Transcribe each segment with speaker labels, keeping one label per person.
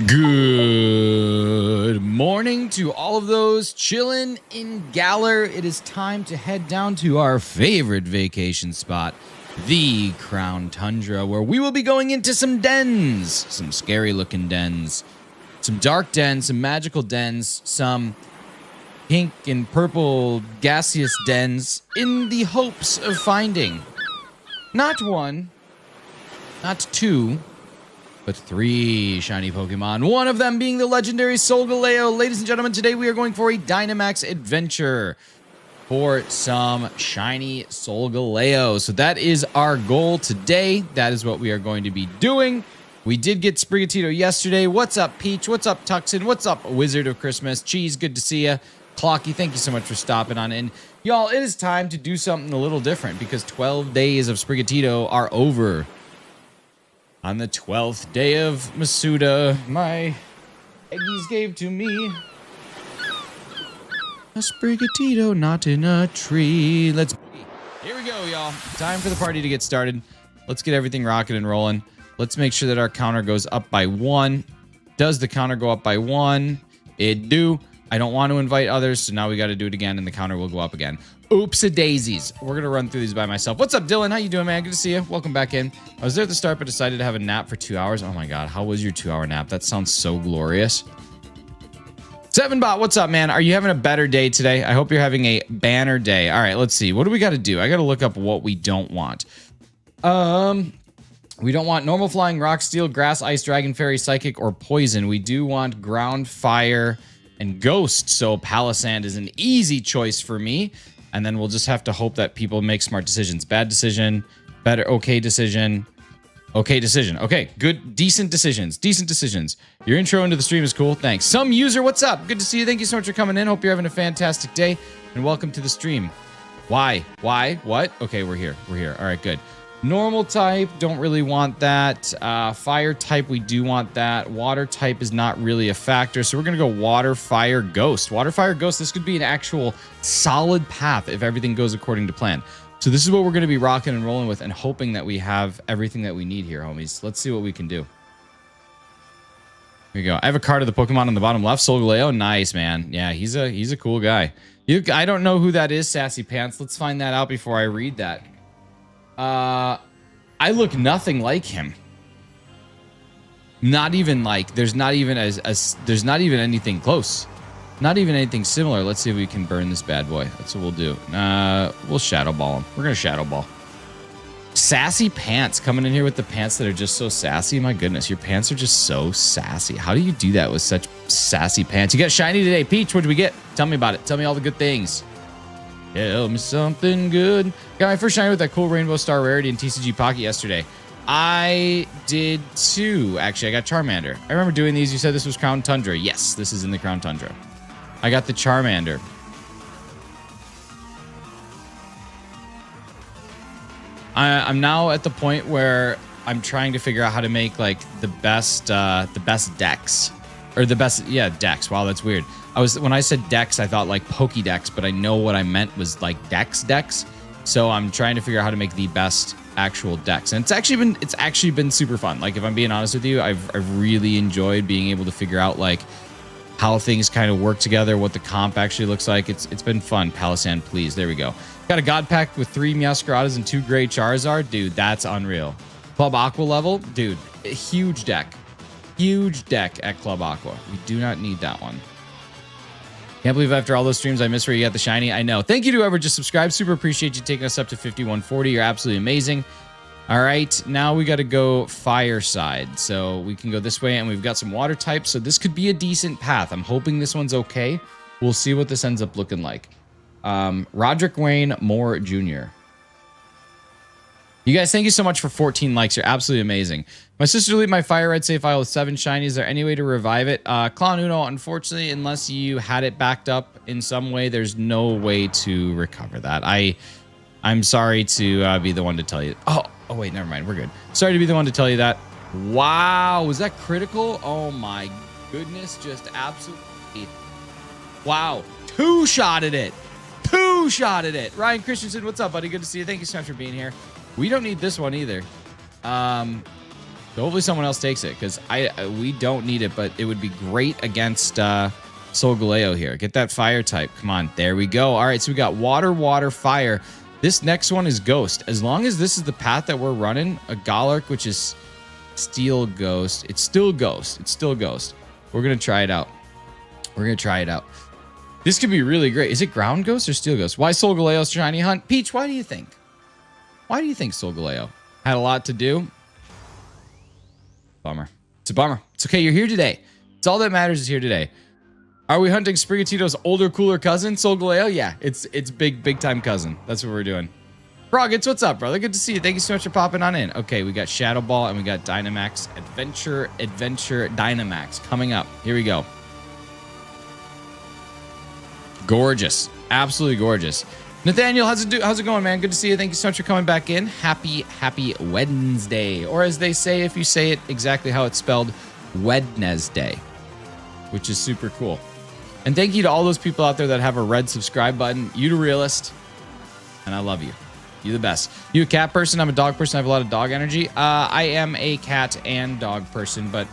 Speaker 1: Good morning to all of those chilling in Galar. It is time to head down to our favorite vacation spot, the Crown Tundra, where we will be going into some dens, some scary looking dens, some dark dens, some magical dens, some pink and purple gaseous dens in the hopes of finding not one, not two, but 3 shiny Pokemon, one of them being the legendary Solgaleo. Ladies and gentlemen, today we are going for a Dynamax adventure for some shiny Solgaleo. So that is our goal today. That is what we are going to be doing. We did get Sprigatito yesterday. What's up, Peach? What's up, Tuxin? What's up, Wizard of Christmas? Cheese, good to see you. Clocky, thank you so much for stopping on in. Y'all, it is time to do something a little different because 12 days of Sprigatito are over. On the 12th day of Masuda, my eggies gave to me a Sprigatito not in a tree. Here we go, y'all. Time for the party to get started. Let's get everything rocking and rolling. Let's make sure that our counter goes up by 1. Does the counter go up by 1? It do. I don't want to invite others, so now we got to do it again, and the counter will go up again. Oops-a-daisies. We're going to run through these by myself. What's up, Dylan? How you doing, man? Good to see you. Welcome back in. I was there at the start, but decided to have a nap for 2 hours. Oh, my God. How was your 2-hour nap? That sounds so glorious. 7bot, what's up, man? Are you having a better day today? I hope you're having a banner day. All right, let's see. What do we got to do? I got to look up what we don't want. We don't want normal flying, rock, steel, grass, ice, dragon, fairy, psychic, or poison. We do want ground, fire, and ghost. So Palisand is an easy choice for me. And then we'll just have to hope that people make smart decisions. Bad decision, better, okay decision, okay decision. Okay, good, decent decisions, decent decisions. Your intro into the stream is cool. Thanks. Some user, what's up? Good to see you. Thank you so much for coming in. Hope you're having a fantastic day. And welcome to the stream. Why? What? Okay, we're here. We're here. All right, good. Normal type, don't really want that. Fire type, we do want that. Water type is not really a factor, so we're going to go water, fire, ghost. Water, fire, ghost, this could be an actual solid path if everything goes according to plan. So this is what we're going to be rocking and rolling with and hoping that we have everything that we need here, homies. Let's see what we can do. Here we go. I have a card of the Pokemon on the bottom left. Solgaleo, nice, man. Yeah, he's a cool guy. I don't know who that is, Sassy Pants. Let's find that out before I read that. I look nothing like him. Not even like, there's not even anything close. Not even anything similar. Let's see if we can burn this bad boy. That's what we'll do. We'll Shadow Ball him. We're going to Shadow Ball. Sassy Pants coming in here with the pants that are just so sassy. My goodness, your pants are just so sassy. How do you do that with such sassy pants? You got shiny today. Peach, what did we get? Tell me about it. Tell me all the good things. Tell me something good. Got my first shiny with that cool Rainbow Star rarity in TCG Pocket yesterday. I did too. Actually, I got Charmander. I remember doing these. You said this was Crown Tundra. Yes, this is in the Crown Tundra. I got the Charmander. I'm now at the point where I'm trying to figure out how to make like the best decks. Or the best, yeah, decks. Wow, that's weird. When I said decks, I thought like Pokédex, but I know what I meant was like decks. So I'm trying to figure out how to make the best actual decks, and it's actually been super fun. Like if I'm being honest with you, I've really enjoyed being able to figure out like how things kind of work together, what the comp actually looks like. It's been fun. Palisand, please. There we go. Got a God Pack with 3 Meowscaradas and 2 Gray Charizard, dude. That's unreal. Club Aqua level, dude. A huge deck. Huge deck at Club Aqua. We do not need that one. Can't believe after all those streams I missed where you got the shiny. I know. Thank you to whoever just subscribed. Super appreciate you taking us up to 5140. You're absolutely amazing. All right, now we got to go fire side. So we can go this way, and we've got some water types. So this could be a decent path. I'm hoping this one's okay. We'll see what this ends up looking like. Roderick Wayne Moore Jr. You guys, thank you so much for 14 likes. You're absolutely amazing. My sister deleted my Fire Red save file with 7 shinies. Is there any way to revive it? Clown Uno, unfortunately, unless you had it backed up in some way, there's no way to recover that. I'm sorry to be the one to tell you. Oh, wait, never mind. We're good. Sorry to be the one to tell you that. Wow, was that critical? Oh my goodness, just absolutely. Wow, 2-shotted it. 2-shotted it. Ryan Christensen, what's up, buddy? Good to see you. Thank you so much for being here. We don't need this one either. So hopefully someone else takes it because we don't need it, but it would be great against Solgaleo here. Get that fire type. Come on. There we go. All right, so we got water, water, fire. This next one is ghost. As long as this is the path that we're running, a Golurk, which is steel ghost. It's still ghost. It's still ghost. We're going to try it out. We're going to try it out. This could be really great. Is it ground ghost or steel ghost? Why Solgaleo's shiny hunt? Peach, why do you think? Why do you think Solgaleo had a lot to do? Bummer. It's a bummer. It's okay. You're here today. It's all that matters is here today. Are we hunting Sprigatito's older, cooler cousin, Solgaleo? Yeah, it's big time cousin. That's what we're doing. Froggets, what's up, brother? Good to see you. Thank you so much for popping on in. Okay, we got Shadow Ball and we got Dynamax Adventure Dynamax coming up. Here we go. Gorgeous. Absolutely gorgeous. Nathaniel, how's it going, man? Good to see you. Thank you so much for coming back in. Happy Wednesday. Or as they say, if you say it exactly how it's spelled, Wednesday, which is super cool. And thank you to all those people out there that have a red subscribe button. You the realist, and I love you. You the best. You a cat person? I'm a dog person. I have a lot of dog energy. I am a cat and dog person, but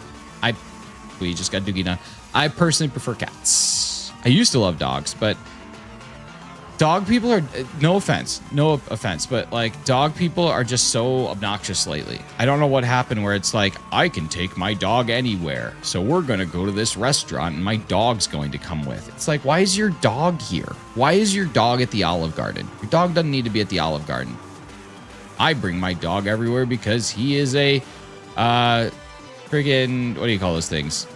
Speaker 1: we just got Doogie done. I personally prefer cats. I used to love dogs, but dog people are, no offense, but like dog people are just so obnoxious lately. I don't know what happened where it's like, I can take my dog anywhere. So we're going to go to this restaurant and my dog's going to come with. It's like, why is your dog here? Why is your dog at the Olive Garden? Your dog doesn't need to be at the Olive Garden. I bring my dog everywhere because he is a friggin', what do you call those things?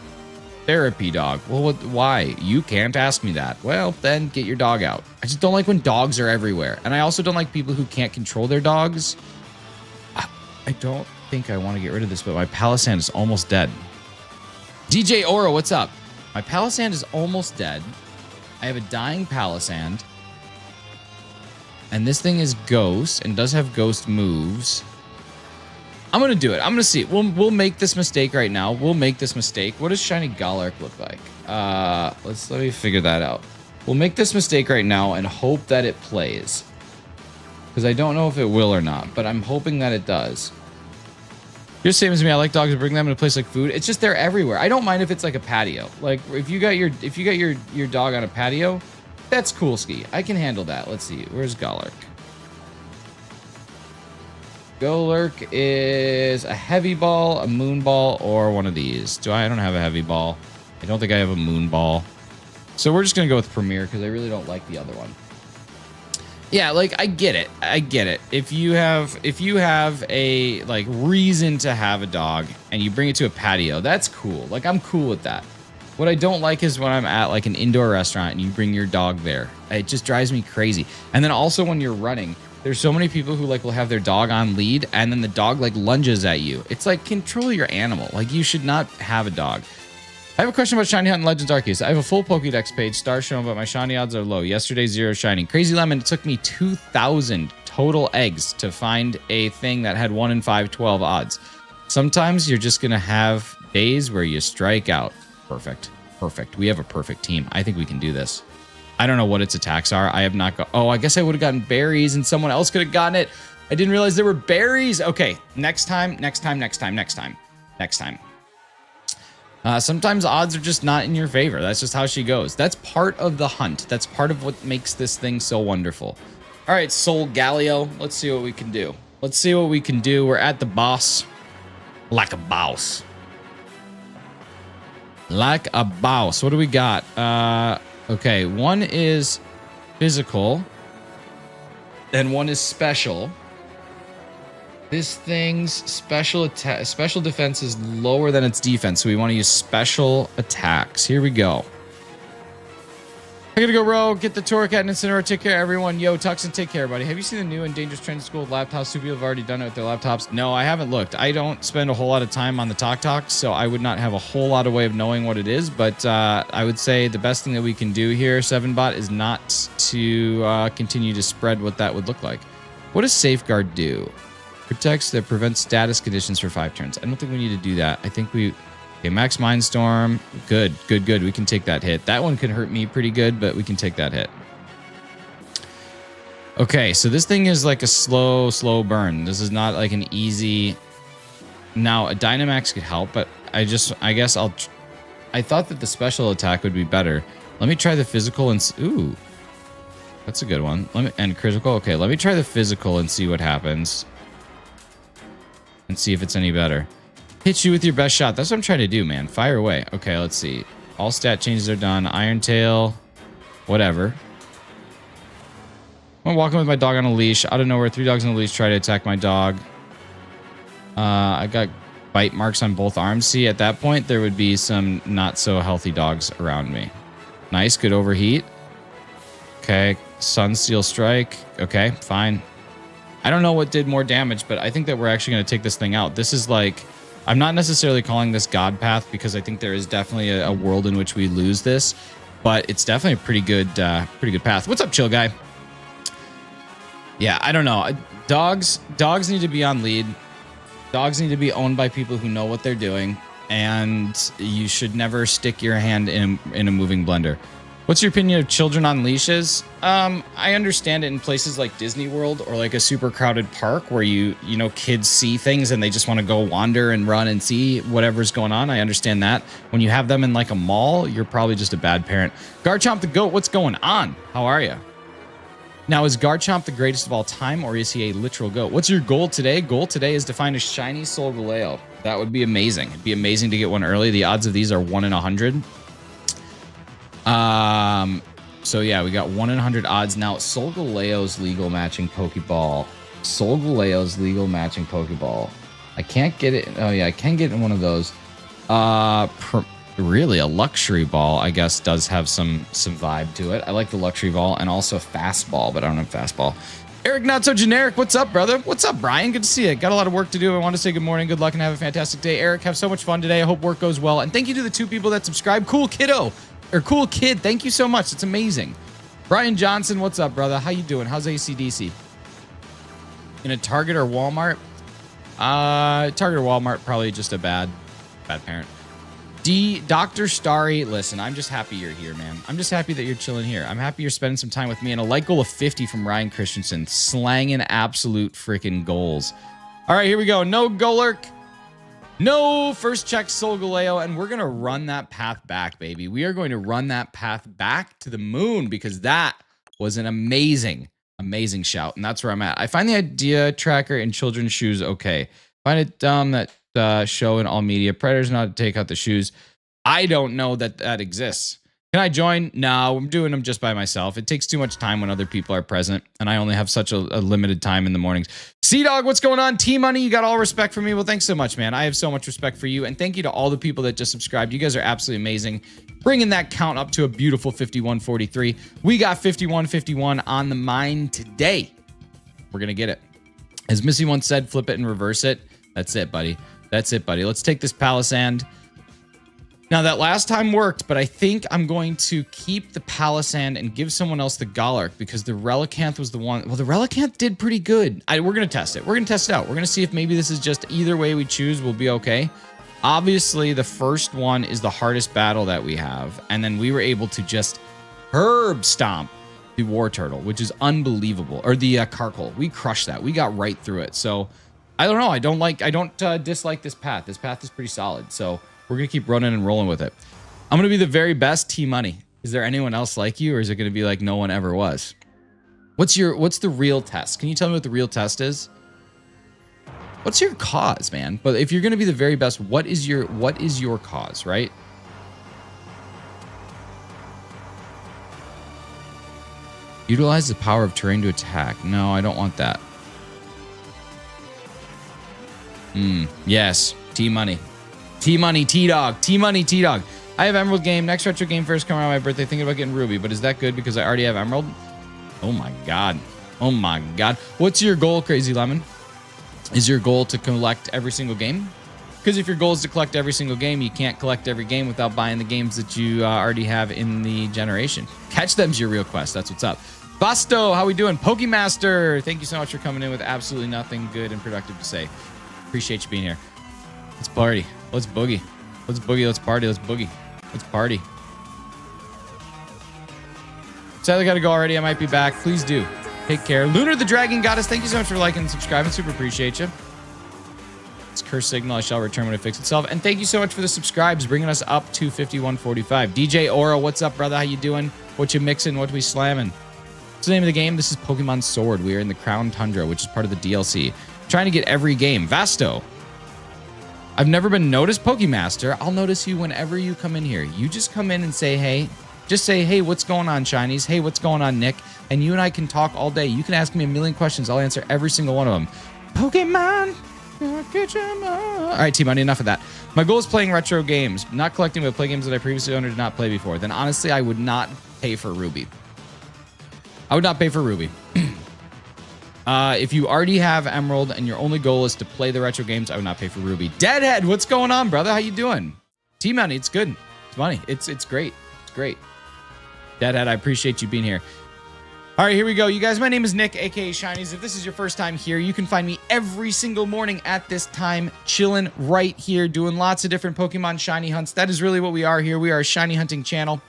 Speaker 1: Therapy dog. Well, why? You can't ask me that. Well, then get your dog out. I just don't like when dogs are everywhere. And I also don't like people who can't control their dogs. I don't think I want to get rid of this, but my Palisand is almost dead. DJ Oro, what's up? My Palisand is almost dead. I have a dying Palisand. And this thing is ghost and does have ghost moves. I'm going to do it. I'm going to see it. We'll make this mistake right now. We'll make this mistake. What does shiny Golurk look like? Let me figure that out. We'll make this mistake right now and hope that it plays. Because I don't know if it will or not, but I'm hoping that it does. You're the same as me. I like dogs to bring them in a place like food. It's just they're everywhere. I don't mind if it's like a patio. Like if you got your dog on a patio, that's cool ski. I can handle that. Let's see. Where's Golurk? Golurk is a heavy ball, a moon ball, or one of these. I don't have a heavy ball. I don't think I have a moon ball. So we're just going to go with Premier because I really don't like the other one. Yeah, like I get it. I get it. If you have a like reason to have a dog and you bring it to a patio, that's cool. Like I'm cool with that. What I don't like is when I'm at like an indoor restaurant and you bring your dog there. It just drives me crazy. And then also when you're running, there's so many people who like will have their dog on lead and then the dog like lunges at you. It's like control your animal. Like you should not have a dog. I have a question about Shiny Hunt and Legends Arceus. I have a full Pokédex page, stars shown, but my shiny odds are low. Yesterday, 0 shiny. Crazy Lemon, it took me 2,000 total eggs to find a thing that had 1 in 512 odds. Sometimes you're just going to have days where you strike out. Perfect. Perfect. We have a perfect team. I think we can do this. I don't know what its attacks are. I have not got... Oh, I guess I would have gotten berries and someone else could have gotten it. I didn't realize there were berries. Okay, next time. Sometimes odds are just not in your favor. That's just how she goes. That's part of the hunt. That's part of what makes this thing so wonderful. All right, Solgaleo. Let's see what we can do. We're at the boss. Like a boss. What do we got? Okay, one is physical, and one is special. This thing's special defense is lower than its defense, so we want to use special attacks. Here we go. I gotta go, bro. Get the Torracat and Incineroar. Take care, everyone. Yo, Tuxin, take care, buddy. Have you seen the new and dangerous trend school of laptops? Some people have already done it with their laptops. No, I haven't looked. I don't spend a whole lot of time on the Talk, so I would not have a whole lot of way of knowing what it is. But I would say the best thing that we can do here, 7bot, is not to continue to spread what that would look like. What does Safeguard do? Protects that prevents status conditions for 5 turns. I don't think we need to do that. I think we... Okay, Max Mindstorm. Good. We can take that hit. That one could hurt me pretty good, but we can take that hit. Okay, so this thing is like a slow burn. This is not like an easy Now a Dynamax could help, but I guess I thought that the special attack would be better. Let me try the physical and ooh, that's a good one. And critical. Okay, let me try the physical and see what happens, and see if it's any better. Hit you with your best shot. That's what I'm trying to do, man. Fire away. Okay, let's see. All stat changes are done. Iron Tail, whatever. I'm walking with my dog on a leash. Out of nowhere, 3 dogs on a leash try to attack my dog. I got bite marks on both arms. See, at that point, there would be some not so healthy dogs around me. Nice, good overheat. Okay, Sunsteel Strike. Okay, fine. I don't know what did more damage, but I think that we're actually going to take this thing out. This is like, I'm not necessarily calling this God Path because I think there is definitely a world in which we lose this, but it's definitely a pretty good path. What's up, chill guy? Yeah, I don't know. Dogs need to be on lead. Dogs need to be owned by people who know what they're doing, and you should never stick your hand in a moving blender. What's your opinion of children on leashes? I understand it in places like Disney World or like a super crowded park where you know kids see things and they just want to go wander and run and see whatever's going on. I understand that. When you have them in like a mall, you're probably just a bad parent. Garchomp the Goat, what's going on? How are you? Now, is Garchomp the greatest of all time, or is he a literal goat? What's your goal today? Goal today is to find a shiny Solgaleo. That would be amazing. It'd be amazing to get one early. The odds of these are 1 in 100. So yeah, we got 1 in 100 odds. Now, Solgaleo's legal matching Pokeball. Solgaleo's legal matching Pokeball. I can't get it. Oh yeah, I can get in one of those. Really, a luxury ball, I guess, does have some vibe to it. I like the luxury ball and also a fast ball, but I don't have fast ball. Eric, not so generic. What's up, brother? What's up, Brian? Good to see you. Got a lot of work to do. I want to say good morning, good luck, and have a fantastic day. Eric, have so much fun today. I hope work goes well. And thank you to the 2 people that subscribe. Cool Kiddo, or Cool Kid. Thank you so much. It's amazing. Brian Johnson, what's up, brother? How you doing? How's AC/DC? In a Target or Walmart? Target or Walmart, probably just a bad parent. Dr. Starry, listen, I'm just happy you're here, man. I'm just happy that you're chilling here. I'm happy you're spending some time with me. And a like goal of 50 from Ryan Christensen. Slanging absolute freaking goals. All right, here we go. No Golurk. No first check Solgaleo. And we're going to run that path back, baby. We are going to run that path back to the moon because that was an amazing shout. And that's where I'm at. I find the idea tracker in children's shoes okay. Find it dumb that show in all media predators not to take out the shoes. I don't know that exists. Can I join? No, I'm doing them just by myself. It takes too much time when other people are present, and I only have such a limited time in the mornings. Sea-Dog, what's going on? T-Money, you got all respect for me? Well, thanks so much, man. I have so much respect for you, and thank you to all the people that just subscribed. You guys are absolutely amazing. Bringing that count up to a beautiful 5143. We got 5151 on the mind today. We're going to get it. As Missy once said, flip it and reverse it. That's it, buddy. That's it, buddy. Let's take this Palisand. Now, that last time worked, but I think I'm going to keep the Palisand and give someone else the Golurk because the Relicanth was the one. Well, the Relicanth did pretty good. We're going to test it. We're going to test it out. We're going to see if maybe this is just either way we choose will be okay. Obviously, the first one is the hardest battle that we have. And then we were able to just herb stomp the War Turtle, which is unbelievable. Or the Carkol. We crushed that. We got right through it. So I don't know. I don't dislike this path. This path is pretty solid. So we're going to keep running and rolling with it. I'm going to be the very best T-Money. Is there anyone else like you, or is it going to be like no one ever was? What's the real test? Can you tell me what the real test is? What's your cause, man? But if you're going to be the very best, what is your cause, right? Utilize the power of terrain to attack. No, I don't want that. Yes. T-Money. T-Money, T-Dog. T-Money, T-Dog. I have Emerald game. Next retro game first coming around my birthday. Thinking about getting Ruby, but is that good because I already have Emerald? Oh my God. Oh my God. What's your goal, Crazy Lemon? Is your goal to collect every single game? Because if your goal is to collect every single game, you can't collect every game without buying the games that you already have in the generation. Catch them's your real quest. That's what's up. Busto, how we doing? Pokemaster, thank you so much for coming in with absolutely nothing good and productive to say. Appreciate you being here. Let's party. Let's boogie. Let's boogie. Let's party. Let's boogie. Let's party. Sadly, gotta go already. I might be back. Please do. Take care. Lunar the Dragon Goddess, thank you so much for liking and subscribing. Super appreciate you. It's cursed signal. I shall return when it fixes itself. And thank you so much for the subscribes, bringing us up to 5145. DJ Aura, what's up, brother? How you doing? What you mixing? What we slamming? What's the name of the game? This is Pokemon Sword. We are in the Crown Tundra, which is part of the DLC. Trying to get every game. Vasto. I've never been noticed. Pokemaster, I'll notice you whenever you come in here. You just come in and say, hey. Just say, hey, what's going on, Shinies? Hey, what's going on, Nick? And you and I can talk all day. You can ask me a million questions. I'll answer every single one of them. Pokemon. All right, T-Money, enough of that. My goal is playing retro games. Not collecting, but play games that I previously owned or did not play before. Then honestly, I would not pay for Ruby. I would not pay for Ruby. If you already have Emerald and your only goal is to play the retro games, I would not pay for Ruby. Deadhead, what's going on, brother? How you doing? T-Money, it's good. It's money. It's great. It's great. Deadhead, I appreciate you being here. All right, here we go. You guys, my name is Nick, aka Shinies. If this is your first time here, you can find me every single morning at this time, chilling right here, doing lots of different Pokemon shiny hunts. That is really what we are here. We are a shiny hunting channel.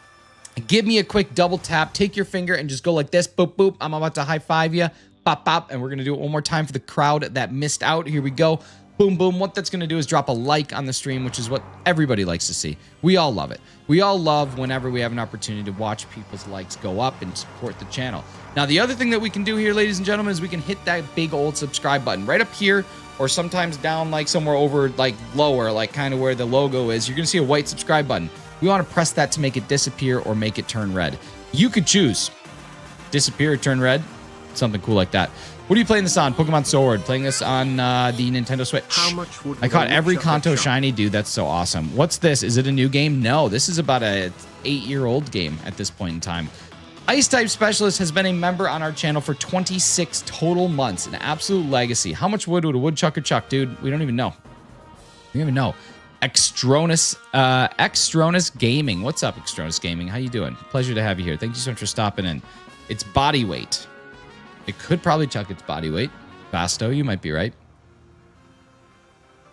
Speaker 1: Give me a quick double tap. Take your finger and just go like this. Boop, boop. I'm about to high five you. Pop, pop. And we're going to do it one more time for the crowd that missed out. Here we go. Boom, boom. What that's going to do is drop a like on the stream, which is what everybody likes to see. We all love it. We all love whenever we have an opportunity to watch people's likes go up and support the channel. Now, the other thing that we can do here, ladies and gentlemen, is we can hit that big old subscribe button right up here, or sometimes down like somewhere over like lower, like kind of where the logo is. You're going to see a white subscribe button. We want to press that to make it disappear or make it turn red. You could choose disappear or turn red, something cool like that. What are you playing this on? Pokemon Sword. Playing this on the Nintendo Switch. How much would I caught every Kanto shiny, dude. That's so awesome. What's this? Is it a new game? No, this is about a 8-year-old game at this point in time. Ice Type Specialist has been a member on our channel for 26 total months. An absolute legacy. How much wood would a woodchucker chuck, dude? We don't even know. We don't even know. Extronus Gaming. What's up, Extronus Gaming? How you doing? Pleasure to have you here. Thank you so much for stopping in. It's body weight. It could probably chuck its body weight. Vasto, you might be right.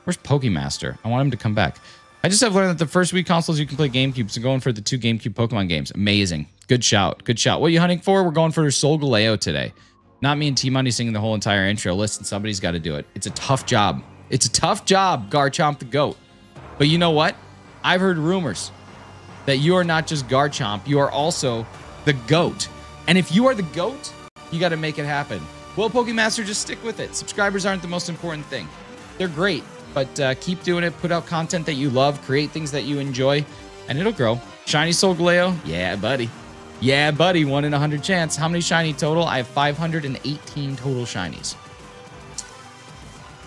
Speaker 1: Where's Pokemaster? I want him to come back. I just have learned that the first Wii consoles you can play GameCube, so going for the 2 GameCube Pokemon games. Amazing. Good shout. Good shout. What are you hunting for? We're going for Solgaleo today. Not me and T-Money singing the whole entire intro. Listen, somebody's got to do it. It's a tough job. It's a tough job, Garchomp the goat. But you know what? I've heard rumors that you are not just Garchomp, you are also the GOAT. And if you are the GOAT, you got to make it happen. Well, Pokemaster, just stick with it. Subscribers aren't the most important thing. They're great, but keep doing it. Put out content that you love. Create things that you enjoy, and it'll grow. Shiny Solgaleo? Yeah, buddy. Yeah, buddy. 1 in 100 chance. How many shiny total? I have 518 total shinies.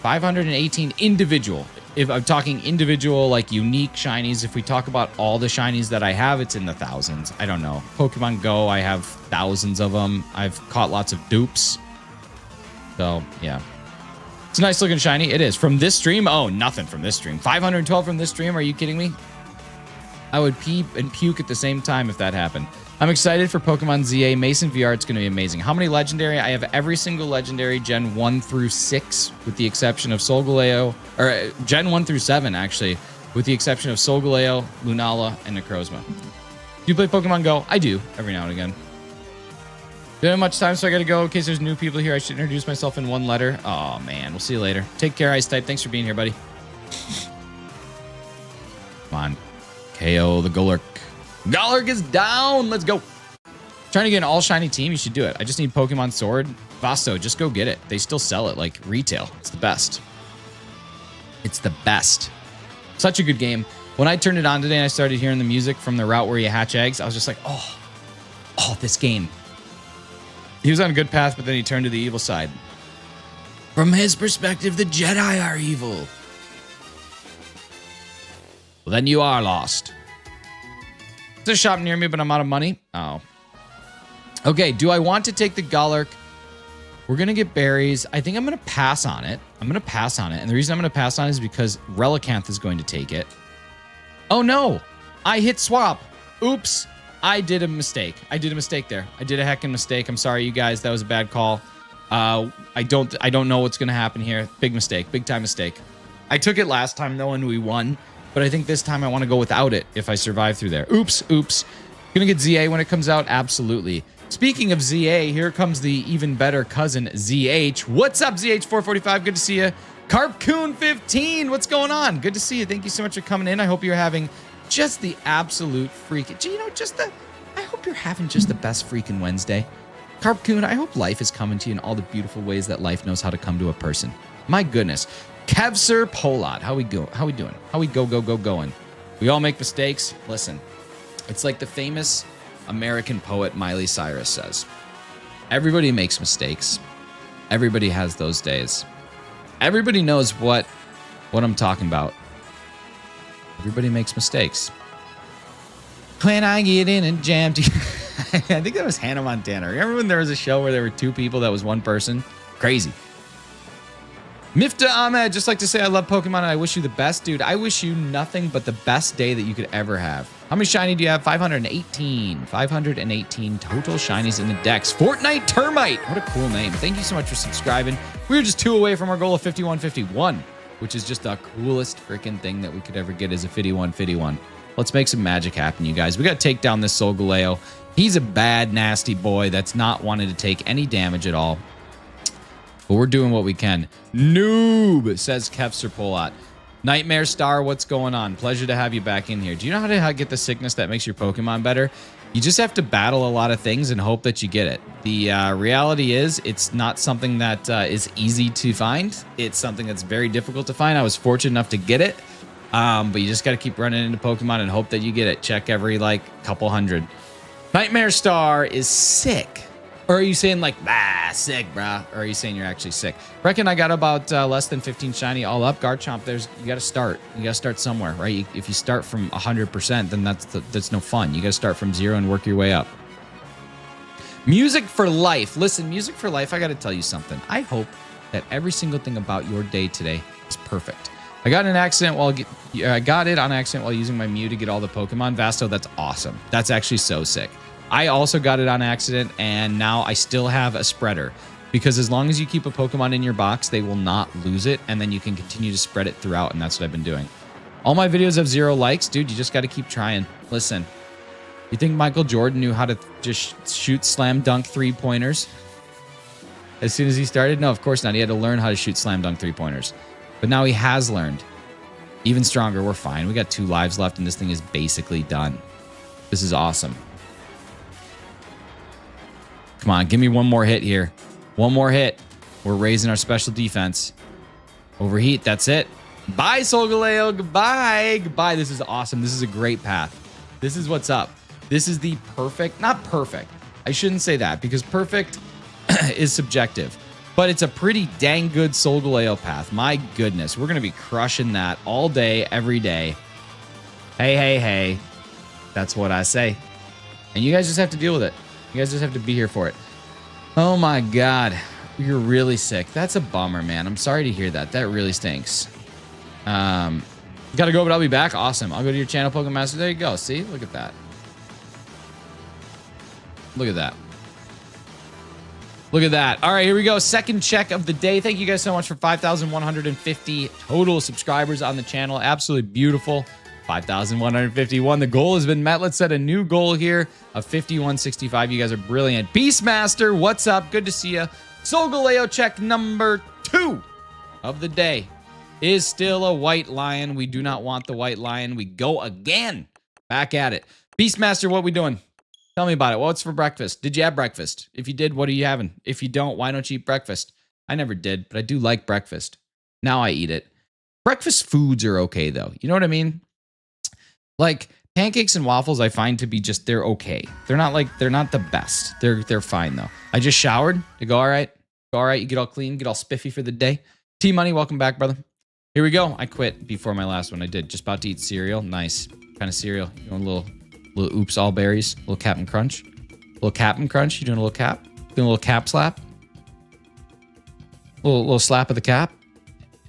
Speaker 1: 518 individual. If I'm talking individual, like unique shinies, if we talk about all the shinies that I have, it's in the thousands. I don't know. Pokemon Go, I have thousands of them. I've caught lots of dupes. So, yeah. It's a nice looking shiny. It is. From this stream? Oh, nothing from this stream. 512 from this stream? Are you kidding me? I would pee and puke at the same time if that happened. I'm excited for Pokemon ZA. Mason VR, it's going to be amazing. How many legendary? I have every single legendary Gen 1 through 6, with the exception of Solgaleo. Or Gen 1 through 7, actually, with the exception of Solgaleo, Lunala, and Necrozma. Do you play Pokemon Go? I do, every now and again. Don't have much time, so I got to go. In case there's new people here, I should introduce myself in one letter. Oh, man. We'll see you later. Take care, Ice Type. Thanks for being here, buddy. Come on. KO the Golurk. Golurk is down. Let's go. Trying to get an all shiny team. You should do it. I just need Pokemon Sword. Vasto, just go get it. They still sell it like retail. It's the best. It's the best. Such a good game. When I turned it on today and I started hearing the music from the route where you hatch eggs, I was just like, oh, this game. He was on a good path, but then he turned to the evil side. From his perspective, the Jedi are evil. Well, then you are lost. There's a shop near me, but I'm out of money. Oh. Okay, do I want to take the Golurk? We're going to get berries. I think I'm going to pass on it. And the reason I'm going to pass on it is because Relicanth is going to take it. Oh, no. I hit swap. Oops. I did a mistake. I did a mistake there. I did a heckin' mistake. I'm sorry, you guys. That was a bad call. I don't know what's going to happen here. Big mistake. Big time mistake. I took it last time, though, and we won. But I think this time I want to go without it if I survive through there. Oops. Gonna get ZA when it comes out? Absolutely. Speaking of ZA, here comes the even better cousin, ZH. What's up, ZH445? Good to see you. Carpcoon15, what's going on? Good to see you. Thank you so much for coming in. I hope you're having just the absolute freaking, you know, I hope you're having just the best freaking Wednesday. Carpcoon, I hope life is coming to you in all the beautiful ways that life knows how to come to a person. My goodness. Kevser Polot, how we doing? How we going? We all make mistakes. Listen, it's like the famous American poet Miley Cyrus says. Everybody makes mistakes. Everybody has those days. Everybody knows what I'm talking about. Everybody makes mistakes. When I get in a jam, I think that was Hannah Montana. Remember when there was a show where there were two people that was one person? Crazy. Mifta Ahmed, just like to say I love Pokemon and I wish you the best. Dude, I wish you nothing but the best day that you could ever have. How many shiny do you have? 518. 518 total shinies in the decks. Fortnite Termite. What a cool name. Thank you so much for subscribing. We were just 2 away from our goal of 5151, which is just the coolest freaking thing that we could ever get as a 5151. Let's make some magic happen, you guys. We got to take down this Solgaleo. He's a bad, nasty boy that's not wanting to take any damage at all. But we're doing what we can. Noob, says Kevser Polot. Nightmare Star, what's going on? Pleasure to have you back in here. Do you know how to get the sickness that makes your Pokemon better? You just have to battle a lot of things and hope that you get it. The reality is it's not something that is easy to find. It's something that's very difficult to find. I was fortunate enough to get it. But you just got to keep running into Pokemon and hope that you get it. Check every like couple hundred. Nightmare Star is sick. Or are you saying like, sick, brah? Or are you saying you're actually sick? Reckon I got about less than 15 shiny all up. Garchomp, you got to start. You got to start somewhere, right? If you start from 100%, then that's no fun. You got to start from 0 and work your way up. Music for life. Listen, music for life, I got to tell you something. I hope that every single thing about your day today is perfect. I got it on accident while using my Mew to get all the Pokemon. Vasto, that's awesome. That's actually so sick. I also got it on accident, and now I still have a spreader. Because as long as you keep a Pokemon in your box, they will not lose it, and then you can continue to spread it throughout, and that's what I've been doing. All my videos have 0 likes. Dude, you just got to keep trying. Listen, you think Michael Jordan knew how to just shoot slam dunk 3-pointers as soon as he started? No, of course not. He had to learn how to shoot slam dunk 3-pointers. But now he has learned. Even stronger. We're fine. We got 2 lives left, and this thing is basically done. This is awesome. Come on, give me one more hit here. One more hit. We're raising our special defense. Overheat, that's it. Bye, Solgaleo. Goodbye. Goodbye. This is awesome. This is a great path. This is what's up. This is the perfect, not perfect. I shouldn't say that because perfect is subjective. But it's a pretty dang good Solgaleo path. My goodness. We're going to be crushing that all day, every day. Hey, hey, hey. That's what I say. And you guys just have to deal with it. You guys just have to be here for it. Oh my God. You're really sick. That's a bummer, man. I'm sorry to hear that. That really stinks. Gotta go, but I'll be back. Awesome. I'll go to your channel, Pokemon Master. There you go. See? Look at that. Look at that. Look at that. All right, here we go. Second check of the day. Thank you guys so much for 5,150 total subscribers on the channel. Absolutely beautiful. 5,151. The goal has been met. Let's set a new goal here of 5,165. You guys are brilliant. Beastmaster, what's up? Good to see you. Solgaleo check number 2 of the day is still a white lion. We do not want the white lion. We go again. Back at it. Beastmaster, what we doing? Tell me about it. What's for breakfast? Did you have breakfast? If you did, what are you having? If you don't, why don't you eat breakfast? I never did, but I do like breakfast. Now I eat it. Breakfast foods are okay, though. You know what I mean? Like pancakes and waffles, I find to be just, they're okay. They're not the best. They're fine though. I just showered. They go all right. Go all right. You get all clean, get all spiffy for the day. T Money, welcome back, brother. Here we go. I quit before my last one. I did. Just about to eat cereal. Nice. What kind of cereal? You want a little oops all berries? A little Captain Crunch? A little Captain Crunch? You doing a little cap? Doing a little cap slap? A little slap of the cap?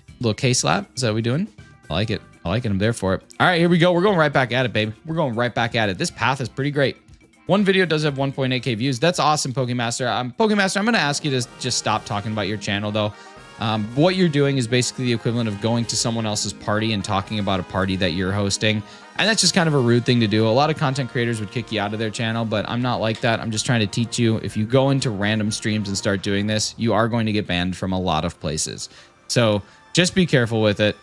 Speaker 1: A little K slap? Is that what we doing? I like it. I like it. I'm there for it. All right, here we go. We're going right back at it, baby. We're going right back at it. This path is pretty great. One video does have 1.8K views. That's awesome, Pokemaster. Pokemaster, I'm going to ask you to just stop talking about your channel, though. What you're doing is basically the equivalent of going to someone else's party and talking about a party that you're hosting. And that's just kind of a rude thing to do. A lot of content creators would kick you out of their channel, but I'm not like that. I'm just trying to teach you. If you go into random streams and start doing this, you are going to get banned from a lot of places. So Just be careful with it.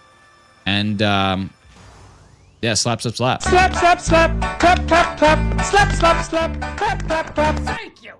Speaker 1: And yeah, slap, slap, slap.
Speaker 2: Slap, slap, slap, clap, clap, clap, slap, slap, slap, clap, clap, clap. Thank you.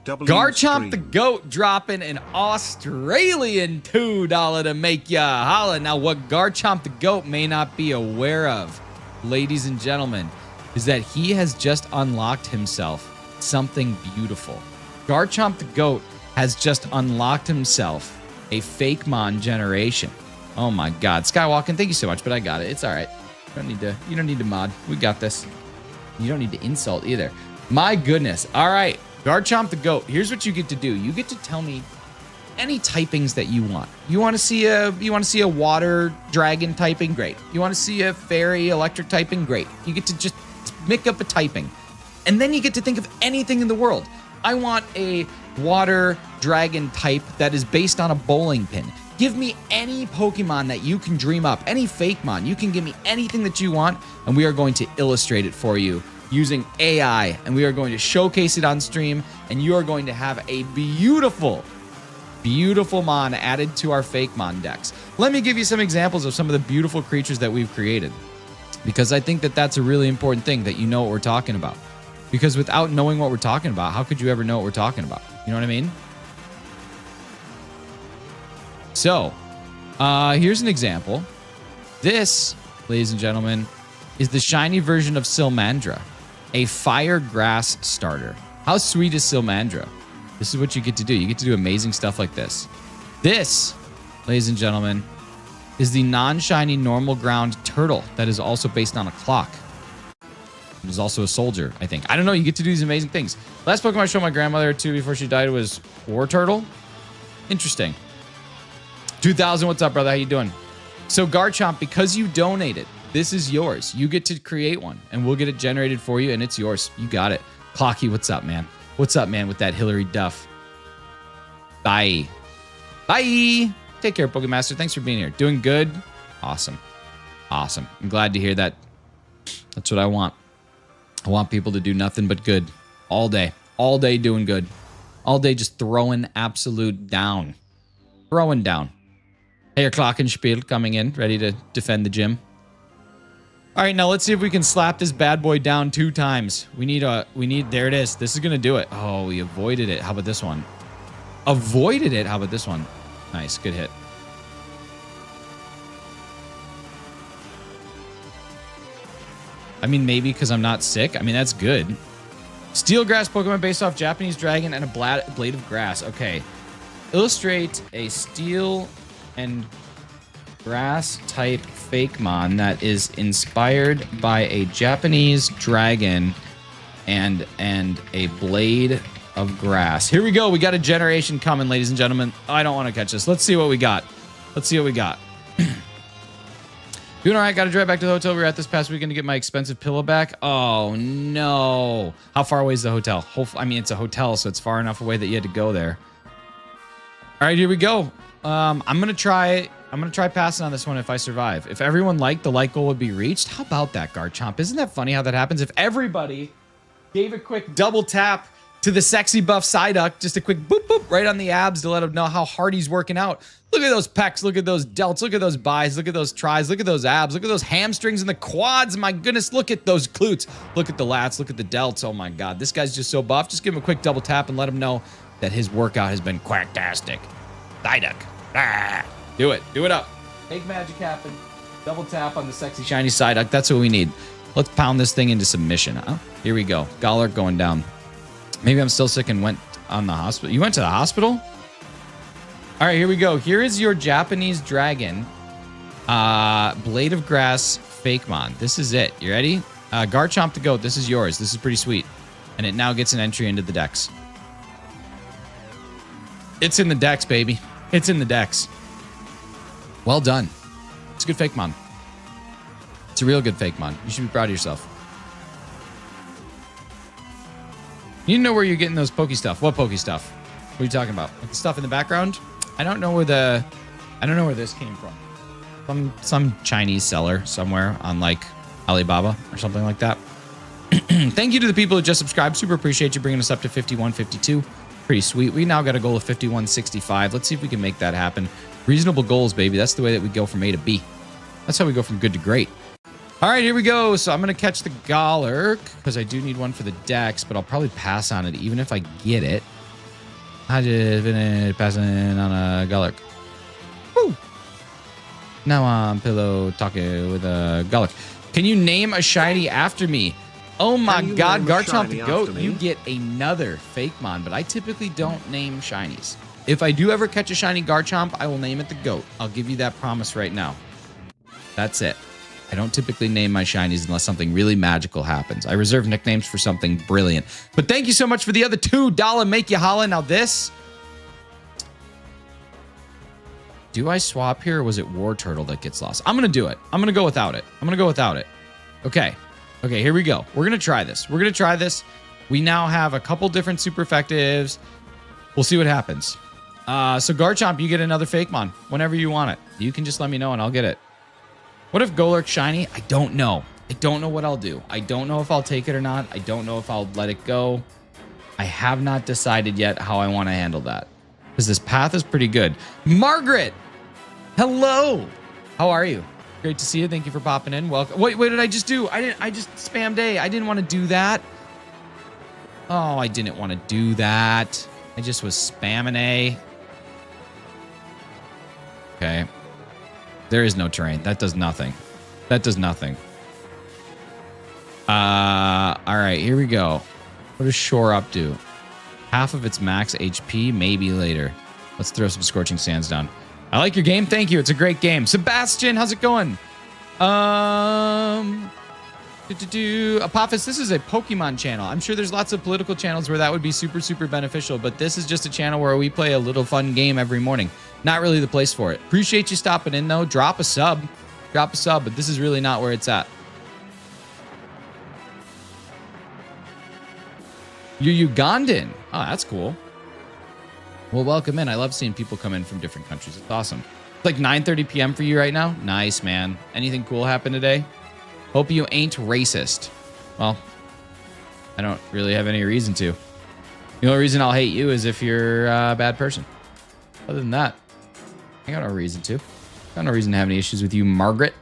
Speaker 1: Garchomp the Goat dropping an Australian $2 to make ya holla. Now, what Garchomp the Goat may not be aware of, ladies and gentlemen, is that he has just unlocked himself something beautiful. Garchomp the Goat has just unlocked himself a Fakemon generation. Oh my God, Skywalking, thank you so much, but I got it. It's all right. You don't need to mod. We got this. You don't need to insult either. My goodness. All right, Garchomp the Goat. Here's what you get to do. You get to tell me any typings that you want. You want to see a water dragon typing? Great. You want to see a fairy electric typing? Great. You get to just make up a typing. And then you get to think of anything in the world. I want a water dragon type that is based on a bowling pin. Give me any Pokemon that you can dream up, any Fakemon. You can give me anything that you want, and we are going to illustrate it for you using AI, and we are going to showcase it on stream, and you are going to have a beautiful, beautiful Mon added to our Fakemon decks. Let me give you some examples of some of the beautiful creatures that we've created, because I think that that's a really important thing, that you know what we're talking about. Because without knowing what we're talking about, how could you ever know what we're talking about? You know what I mean? So, here's an example. This, ladies and gentlemen, is the shiny version of Sylmandra, a fire grass starter. How sweet is Sylmandra? This is what you get to do. You get to do amazing stuff like this. This, ladies and gentlemen, is the non-shiny normal ground turtle that is also based on a clock. It is also a soldier, I think. I don't know. You get to do these amazing things. Last Pokemon I showed my grandmother too before she died was War Turtle. Interesting. 2000, what's up, brother? How you doing? So Garchomp, because you donated, this is yours. You get to create one, and we'll get it generated for you, and it's yours. You got it. Clocky, what's up, man? What's up, man, with that Hillary Duff? Bye. Bye. Take care, Pokemaster. Thanks for being here. Doing good? Awesome. Awesome. I'm glad to hear that. That's what I want. I want people to do nothing but good all day. All day doing good. All day just throwing absolute down. Throwing down. Hey, your Glockenspiel coming in, ready to defend the gym. All right, now let's see if we can slap this bad boy down 2 times. There it is. This is going to do it. Oh, we avoided it. How about this one? Avoided it. How about this one? Nice, good hit. I mean, maybe because I'm not sick. I mean, that's good. Steel grass Pokemon based off Japanese dragon and a blade of grass. Okay. Illustrate a steel and grass type Fakemon that is inspired by a Japanese dragon and a blade of grass. Here we go. We got a generation coming, ladies and gentlemen. I don't want to catch this. Let's see what we got. Let's see what we got. Doing all right. Got to drive back to the hotel we were at this past weekend to get my expensive pillow back. Oh, no. How far away is the hotel? I mean, it's a hotel, so it's far enough away that you had to go there. All right, here we go. I'm gonna try passing on this one if I survive. If everyone liked, the like goal would be reached. How about that, Garchomp? Isn't that funny how that happens? If everybody gave a quick double tap to the sexy buff Psyduck, just a quick boop boop right on the abs to let him know how hard he's working out. Look at those pecs, look at those delts, look at those buys, look at those tries, look at those abs, look at those hamstrings and the quads. My goodness, look at those glutes, look at the lats, look at the delts. Oh my God, this guy's just so buff. Just give him a quick double tap and let him know that his workout has been quacktastic. Psyduck. Ah, do it up. Make magic happen. Double tap on the sexy shiny Psyduck. That's what we need. Let's pound this thing into submission, huh? Here we go. Gollark going down. Maybe I'm still sick and went on the hospital. You went to the hospital? All right, here we go. Here is your Japanese dragon, Blade of Grass Fakemon. This is it. You ready? Garchomp the Goat, this is yours. This is pretty sweet. And it now gets an entry into the decks. It's in the decks, baby. It's in the decks. Well done. It's a good Fakemon. It's a real good Fakemon. You should be proud of yourself. You need to know where you're getting those Poke stuff. What Poke stuff? What are you talking about? Like the stuff in the background? I don't know where this came from. Some Chinese seller somewhere on like Alibaba or something like that. Thank you to the people who just subscribed. Super appreciate you bringing us up to 51, 52. Pretty sweet. We now got a goal of 5165. Let's see if we can make that happen. Reasonable goals, baby. That's the way that we go from A to B. That's how we go from good to great. All right, here we go. So I'm going to catch the Golurk because I do need one for the Dex, but I'll probably pass on it even if I get it. I just finished passing on a Golurk. Woo! Now I'm pillow talking with a Golurk. Can you name a shiny after me? Oh my God, Garchomp the Goat, you get another Fakemon, but I typically don't name shinies. If I do ever catch a shiny Garchomp, I will name it the Goat. I'll give you that promise right now. That's it. I don't typically name my shinies unless something really magical happens. I reserve nicknames for something brilliant. But thank you so much for the other $2 make you holla. Now this. Do I swap here or was it War Turtle that gets lost? I'm going to do it. I'm going to go without it. I'm going to go without it. Okay. Okay, here we go. We're going to try this. We're going to try this. We now have a couple different super effectives. We'll see what happens. So Garchomp, you get another Fakemon whenever you want it. You can just let me know and I'll get it. What if Golurk shiny? I don't know. I don't know what I'll do. I don't know if I'll take it or not. I don't know if I'll let it go. I have not decided yet how I want to handle that. Because this path is pretty good. Margaret! Hello! How are you? Great to see you. Thank you for popping in. Welcome. Wait, what did I just do? I just spammed A. I didn't want to do that. Oh, I didn't want to do that. I just was spamming A. Okay. There is no terrain. That does nothing. That does nothing. All right, here we go. What does Shore Up do? Half of its max HP, maybe later. Let's throw some Scorching Sands down. I like your game. Thank you. It's a great game. Sebastian, how's it going? Apophis, this is a Pokemon channel. I'm sure there's lots of political channels where that would be super, super beneficial, but this is just a channel where we play a little fun game every morning. Not really the place for it. Appreciate you stopping in, though. Drop a sub. Drop a sub, but this is really not where it's at. You're Ugandan. Oh, that's cool. Well, welcome in. I love seeing people come in from different countries. It's awesome. It's like 9:30 p.m. for you right now. Nice, man. Anything cool happen today? Hope you ain't racist. Well, I don't really have any reason to. The only reason I'll hate you is if you're a bad person. Other than that, I got no reason to. Got no reason to have any issues with you, Margaret.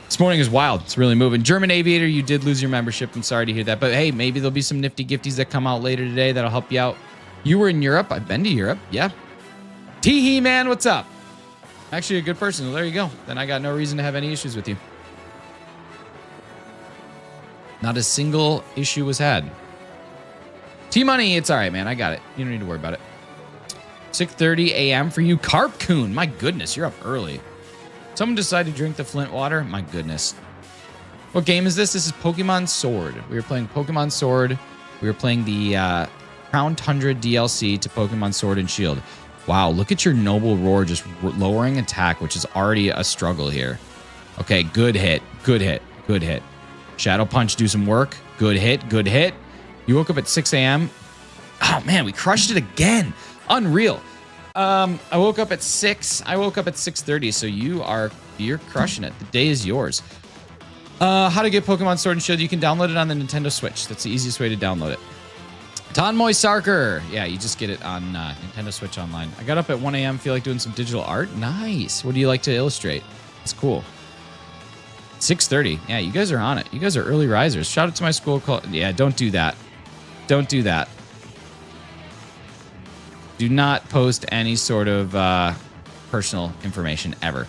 Speaker 1: This morning is wild. It's really moving. German Aviator, you did lose your membership. I'm sorry to hear that. But hey, maybe there'll be some nifty gifties that come out later today that'll help you out. You were in Europe. I've been to Europe. Yeah. Tee-hee, man. What's up? Actually a good person. Well, there you go. Then I got no reason to have any issues with you. Not a single issue was had. T-Money, it's all right, man. I got it. You don't need to worry about it. 6:30 a.m. for you. Carp Coon. My goodness, you're up early. Someone decided to drink the Flint water. My goodness. What game is this? This is Pokemon Sword. We were playing Pokemon Sword. We were playing the Crown Tundra DLC to Pokemon Sword and Shield. Wow, look at your Noble Roar just lowering attack, which is already a struggle here. Okay, good hit. Good hit. Good hit. Shadow Punch, do some work. Good hit. Good hit. You woke up at 6 a.m. Oh, man, we crushed it again. Unreal. I woke up at 6. I woke up at 6:30, so you're crushing it. The day is yours. How to get Pokemon Sword and Shield? You can download it on the Nintendo Switch. That's the easiest way to download it. Tonmoy Sarker. Yeah, you just get it on Nintendo Switch Online. I got up at 1 a.m. Feel like doing some digital art. Nice. What do you like to illustrate? It's cool. 6:30. Yeah, you guys are on it. You guys are early risers. Shout out to my school. Yeah, don't do that. Don't do that. Do not post any sort of personal information ever.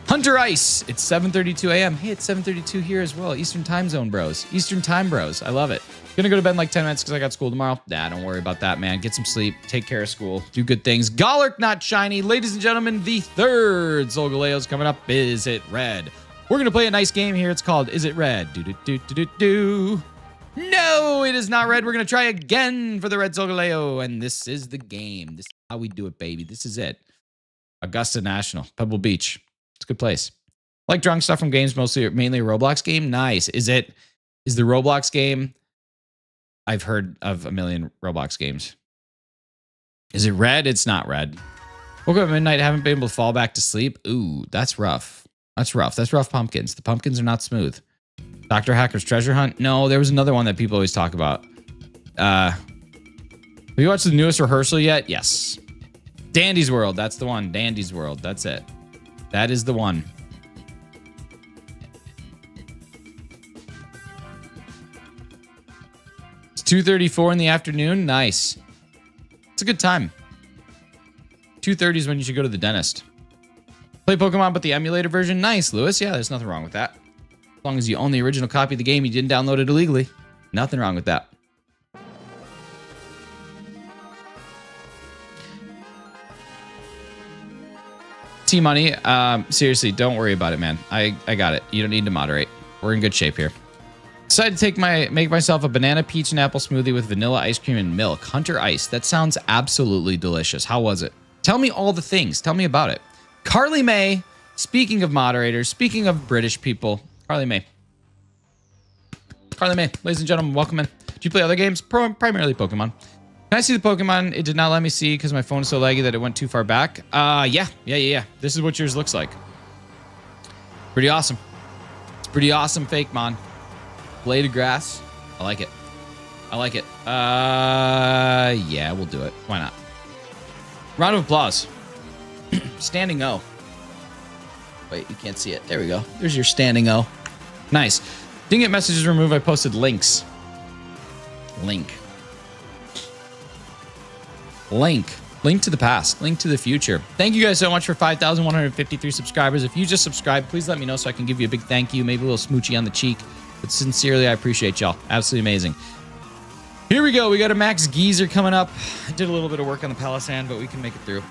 Speaker 1: Hunter Ice. It's 7:32 a.m. Hey, it's 7:32 here as well. Eastern time zone, bros. Eastern time, bros. I love it. Gonna go to bed in like 10 minutes because I got school tomorrow. Nah, don't worry about that, man. Get some sleep. Take care of school. Do good things. Golurk not shiny. Ladies and gentlemen, the third Solgaleo's coming up. Is it red? We're gonna play a nice game here. It's called Is It Red? Do. No, it is not red. We're going to try again for the red Solgaleo. And this is the game. This is how we do it, baby. This is it. Augusta National, Pebble Beach. It's a good place. Like drawing stuff from games, mainly a Roblox game. Nice. Is the Roblox game? I've heard of a million Roblox games. Is it red? It's not red. Woke up at midnight, haven't been able to fall back to sleep. Ooh, that's rough. That's rough. That's rough pumpkins. The pumpkins are not smooth. Dr. Hacker's Treasure Hunt? No, there was another one that people always talk about. There's you watched the newest rehearsal yet? Yes. Dandy's World. That's the one. Dandy's World. That's it. That is the one. It's 2:34 in the afternoon. Nice. It's a good time. 2:30 is when you should go to the dentist. Play Pokemon, but the emulator version? Nice, Lewis. Yeah, there's nothing wrong with that. As long as you own the original copy of the game, you didn't download it illegally. Nothing wrong with that. T-Money, seriously, don't worry about it, man. I got it. You don't need to moderate. We're in good shape here. Decided to make myself a banana, peach, and apple smoothie with vanilla ice cream and milk. Hunter Ice. That sounds absolutely delicious. How was it? Tell me all the things. Tell me about it. Carly May, speaking of moderators, speaking of British people, Carly May. Carly May, ladies and gentlemen, welcome in. Do you play other games? Primarily Pokemon. Can I see the Pokemon? It did not let me see because my phone is so laggy that it went too far back. Yeah. This is what yours looks like. Pretty awesome. It's pretty awesome, Fakemon. Blade of Grass. I like it. I like it. Yeah, we'll do it. Why not? Round of applause. Standing O. Wait, you can't see it. There we go. There's your standing O. Nice. Didn't get messages removed. I posted links. Link to the past, link to the future. Thank you guys so much for 5,153 subscribers. If you just subscribed, please let me know so I can give you a big thank you, maybe a little smoochie on the cheek. But sincerely, I appreciate y'all. Absolutely amazing. Here we go. We got a Max Geezer coming up. I did a little bit of work on the Palisand, but we can make it through.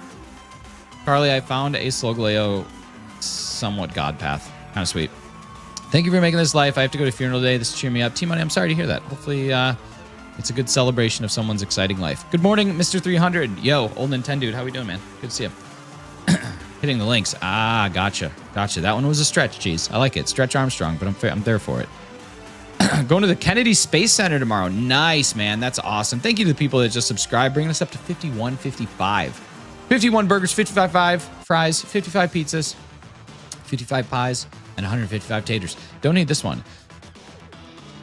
Speaker 1: Carly, I found a Solgaleo somewhat god path. Kind of sweet. Thank you for making this life. I have to go to a funeral today. This cheer me up. T-Money, I'm sorry to hear that. Hopefully, it's a good celebration of someone's exciting life. Good morning, Mr. 300. Yo, old Nintendo dude. How we doing, man? Good to see you. Hitting the links. Ah, gotcha. That one was a stretch, geez. I like it. Stretch Armstrong, but I'm there for it. Going to the Kennedy Space Center tomorrow. Nice, man. That's awesome. Thank you to the people that just subscribed, bringing us up to 51.55. 51 burgers, 55 fries, 55 pizzas, 55 pies, and 155 taters. Don't need this one.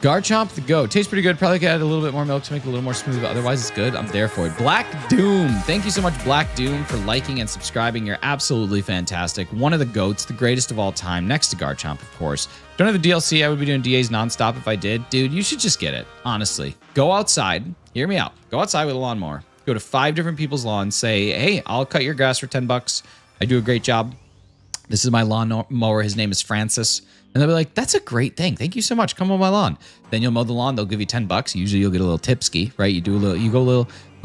Speaker 1: Garchomp the Go. Tastes pretty good. Probably could add a little bit more milk to make it a little more smooth, but otherwise it's good. I'm there for it. Black Doom. Thank you so much, Black Doom, for liking and subscribing. You're absolutely fantastic. One of the GOATs, the greatest of all time, next to Garchomp, of course. Don't have the DLC. I would be doing DAs nonstop if I did. Dude, you should just get it, honestly. Go outside. Hear me out. Go outside with a lawnmower. Go to 5 different people's lawns. Say, hey, I'll cut your grass for $10. I do a great job. This is my lawn mower. His name is Francis. And they'll be like, that's a great thing. Thank you so much. Come on my lawn. Then you'll mow the lawn. They'll give you $10. Usually you'll get a little tipski, right? You go a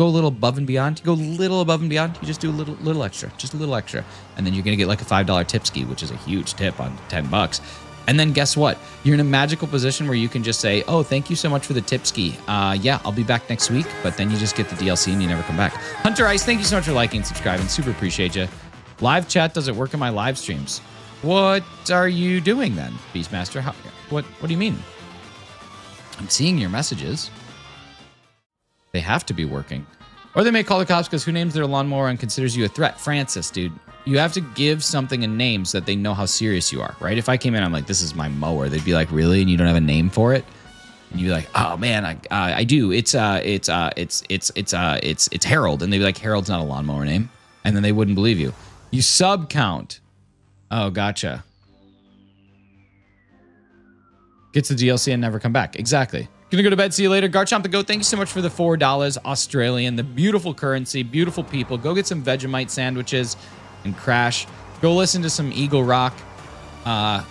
Speaker 1: little above and beyond. You go a little above and beyond. You just do a little extra, just a little extra. And then you're going to get like a $5 tipski, which is a huge tip on $10. And then guess what? You're in a magical position where you can just say, oh, thank you so much for the tipski. Yeah, I'll be back next week. But then you just get the DLC and you never come back. Hunter Ice, thank you so much for liking and subscribing. Super appreciate you. Live chat doesn't work in my live streams. What are you doing then, Beastmaster? What do you mean? I'm seeing your messages. They have to be working. Or they may call the cops because who names their lawnmower and considers you a threat? Francis, dude. You have to give something a name so that they know how serious you are, right? If I came in, I'm like, this is my mower. They'd be like, really? And you don't have a name for it? And you'd be like, oh man, I do. It's Harold. And they'd be like, Harold's not a lawnmower name. And then they wouldn't believe you. You sub count. Oh, gotcha. Gets the DLC and never come back. Exactly. Gonna go to bed. See you later. Garchomp the Goat, thank you so much for the $4 Australian. The beautiful currency, beautiful people. Go get some Vegemite sandwiches and crash. Go listen to some Eagle Rock. And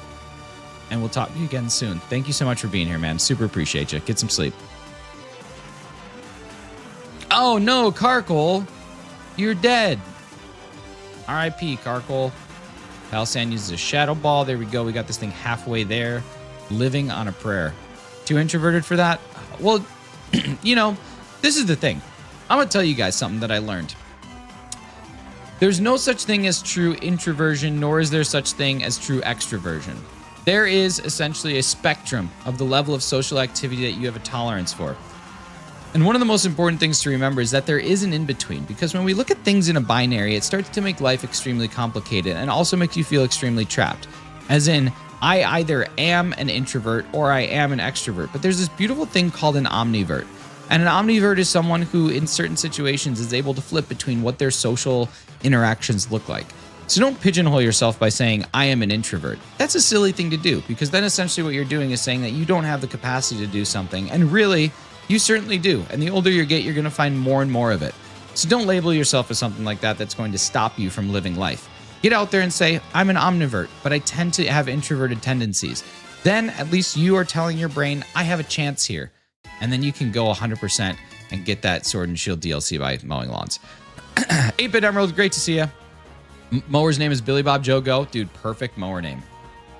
Speaker 1: we'll talk to you again soon. Thank you so much for being here, man. Super appreciate you. Get some sleep. Oh, no, Carkle. You're dead. R.I.P. Carkle. Palisand uses a Shadow Ball. There we go. We got this thing halfway there. Living on a prayer. Too introverted for that? Well, you know, this is the thing. I'm going to tell you guys something that I learned. There's no such thing as true introversion, nor is there such thing as true extroversion. There is essentially a spectrum of the level of social activity that you have a tolerance for. And one of the most important things to remember is that there is an in-between, because when we look at things in a binary, it starts to make life extremely complicated and also makes you feel extremely trapped. As in, I either am an introvert or I am an extrovert, but there's this beautiful thing called an omnivert. And an omnivert is someone who, in certain situations, is able to flip between what their social interactions look like. So don't pigeonhole yourself by saying, I am an introvert. That's a silly thing to do, because then essentially what you're doing is saying that you don't have the capacity to do something. And really, you certainly do. And the older you get, you're going to find more and more of it. So don't label yourself as something like that that's going to stop you from living life. Get out there and say, I'm an omnivert, but I tend to have introverted tendencies. Then at least you are telling your brain, I have a chance here. And then you can go 100% and get that Sword and Shield DLC by mowing lawns. 8-Bit Emerald, great to see you. Mower's name is Billy Bob Joe Go. Dude, perfect mower name.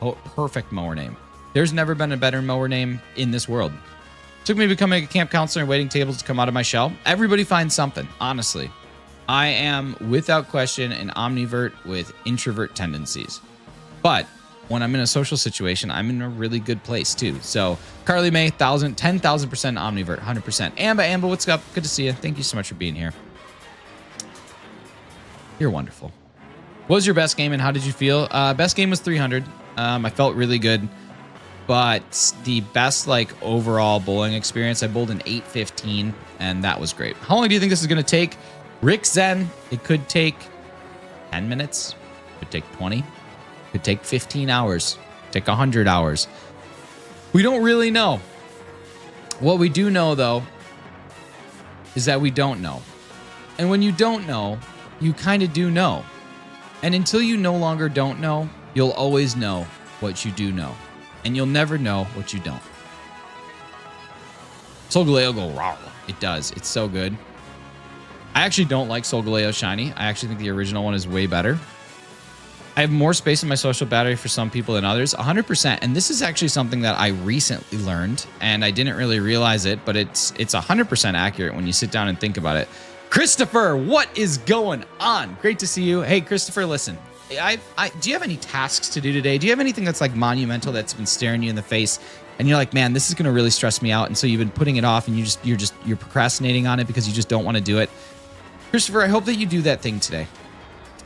Speaker 1: Oh, perfect mower name. There's never been a better mower name in this world. Took me becoming a camp counselor and waiting tables to come out of my shell. Everybody finds something, honestly. I am, without question, an omnivert with introvert tendencies. But when I'm in a social situation, I'm in a really good place too. So Carly May, 10,000% omnivert, 100%. Amba, what's up? Good to see you. Thank you so much for being here. You're wonderful. What was your best game and how did you feel? Best game was 300. I felt really good. But the best overall bowling experience, I bowled an 815 and that was great. How long do you think this is going to take? Rick Zen, it could take 10 minutes. It could take 20. It could take 15 hours. Take 100 hours. We don't really know. What we do know, though, is that we don't know. And when you don't know, you kind of do know. And until you no longer don't know, you'll always know what you do know. And you'll never know what you don't. Solgaleo go raw. It does. It's so good. I actually don't like Solgaleo Shiny. I actually think the original one is way better. I have more space in my social battery for some people than others, 100%. And this is actually something that I recently learned, and I didn't really realize it, but it's 100% accurate when you sit down and think about it. Christopher, what is going on? Great to see you. Hey, Christopher, listen. Do you have any tasks to do today? Do you have anything that's monumental that's been staring you in the face, and you're like, man, this is going to really stress me out, and so you've been putting it off, and you're procrastinating on it because you just don't want to do it? Christopher, I hope that you do that thing today.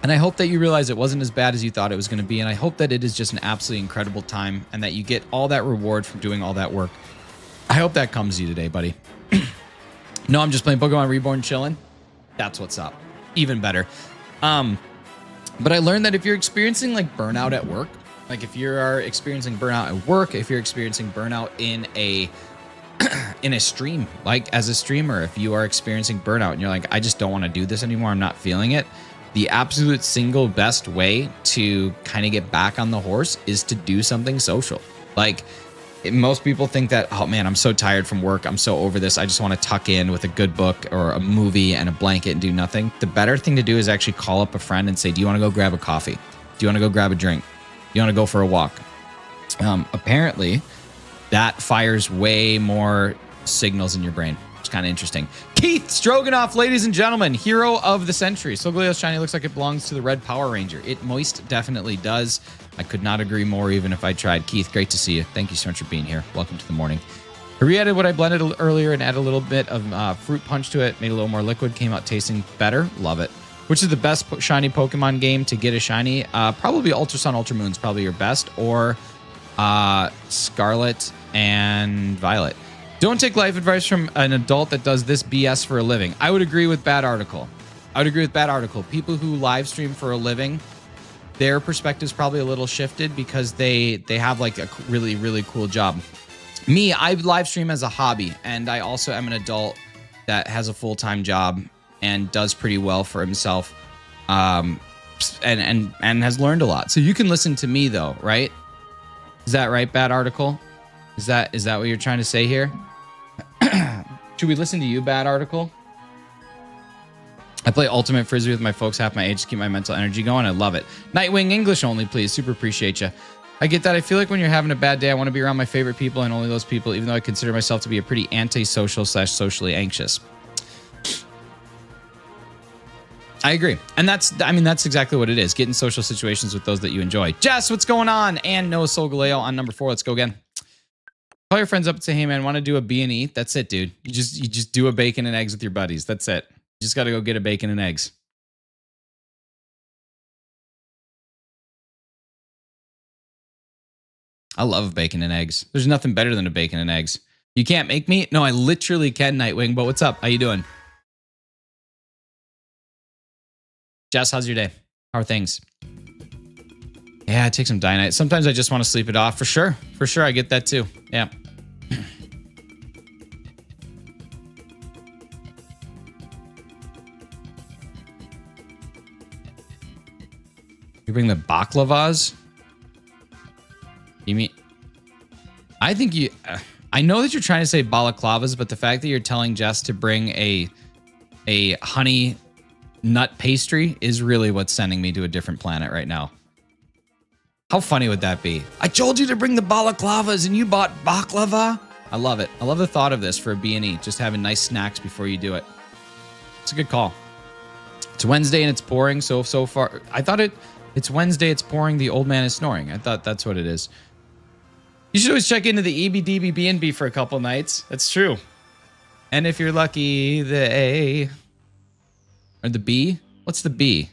Speaker 1: And I hope that you realize it wasn't as bad as you thought it was going to be. And I hope that it is just an absolutely incredible time and that you get all that reward from doing all that work. I hope that comes to you today, buddy. No, I'm just playing Pokemon Reborn chilling. That's what's up. Even better. But I learned that if you're experiencing burnout at work, if you are experiencing burnout at work, if you're experiencing burnout in a stream, as a streamer, if you are experiencing burnout and you're like, I just don't want to do this anymore, I'm not feeling it. The absolute single best way to kind of get back on the horse is to do something social. Most people think that, oh man, I'm so tired from work. I'm so over this. I just want to tuck in with a good book or a movie and a blanket and do nothing. The better thing to do is actually call up a friend and say, do you want to go grab a coffee? Do you want to go grab a drink? Do you want to go for a walk? Apparently, that fires way more signals in your brain. It's kind of interesting. Keith Stroganoff, ladies and gentlemen, hero of the century. Solgaleo Shiny looks like it belongs to the Red Power Ranger. It most definitely does. I could not agree more, even if I tried. Keith, great to see you. Thank you so much for being here. Welcome to the morning. I re-added what I blended earlier and added a little bit of fruit punch to it. Made it a little more liquid. Came out tasting better. Love it. Which is the best shiny Pokemon game to get a shiny? Probably Ultra Sun, Ultra Moon is probably your best. Or Scarlet and Violet. Don't take life advice from an adult that does this BS for a living. I would agree with Bad Article. People who live stream for a living, their perspective is probably a little shifted because they have a really, really cool job. Me, I live stream as a hobby, and I also am an adult that has a full-time job and does pretty well for himself, and has learned a lot. So you can listen to me though, right? Is that right, Bad Article? Is that what you're trying to say here? Should we listen to you, Bad Article? I play Ultimate Frisbee with my folks half my age to keep my mental energy going. I love it. Nightwing English only, please. Super appreciate you. I get that. I feel like when you're having a bad day, I want to be around my favorite people and only those people, even though I consider myself to be a pretty antisocial / socially anxious. I agree. And that's exactly what it is. Get in social situations with those that you enjoy. Jess, what's going on? And Noah Solgaleo on number 4. Let's go again. Call your friends up and say, hey man, want to do a B&E? That's it, dude. You just do a bacon and eggs with your buddies. That's it. You just got to go get a bacon and eggs. I love bacon and eggs. There's nothing better than a bacon and eggs. You can't make me? No, I literally can, Nightwing. But what's up? How you doing? Jess, how's your day? How are things? Yeah, take some Dynamite. Sometimes I just want to sleep it off. For sure. For sure, I get that too. Yeah. You bring the baklavas? You mean... I think you... I know that you're trying to say balaclavas, but the fact that you're telling Jess to bring a honey nut pastry is really what's sending me to a different planet right now. How funny would that be? I told you to bring the balaclavas and you bought baklava? I love it. I love the thought of this for a B&E, just having nice snacks before you do it. It's a good call. It's Wednesday and it's pouring, so far... I thought it's Wednesday, it's pouring, the old man is snoring. I thought that's what it is. You should always check into the EBDB B&B for a couple nights. That's true. And if you're lucky, the A... Or the B? What's the B?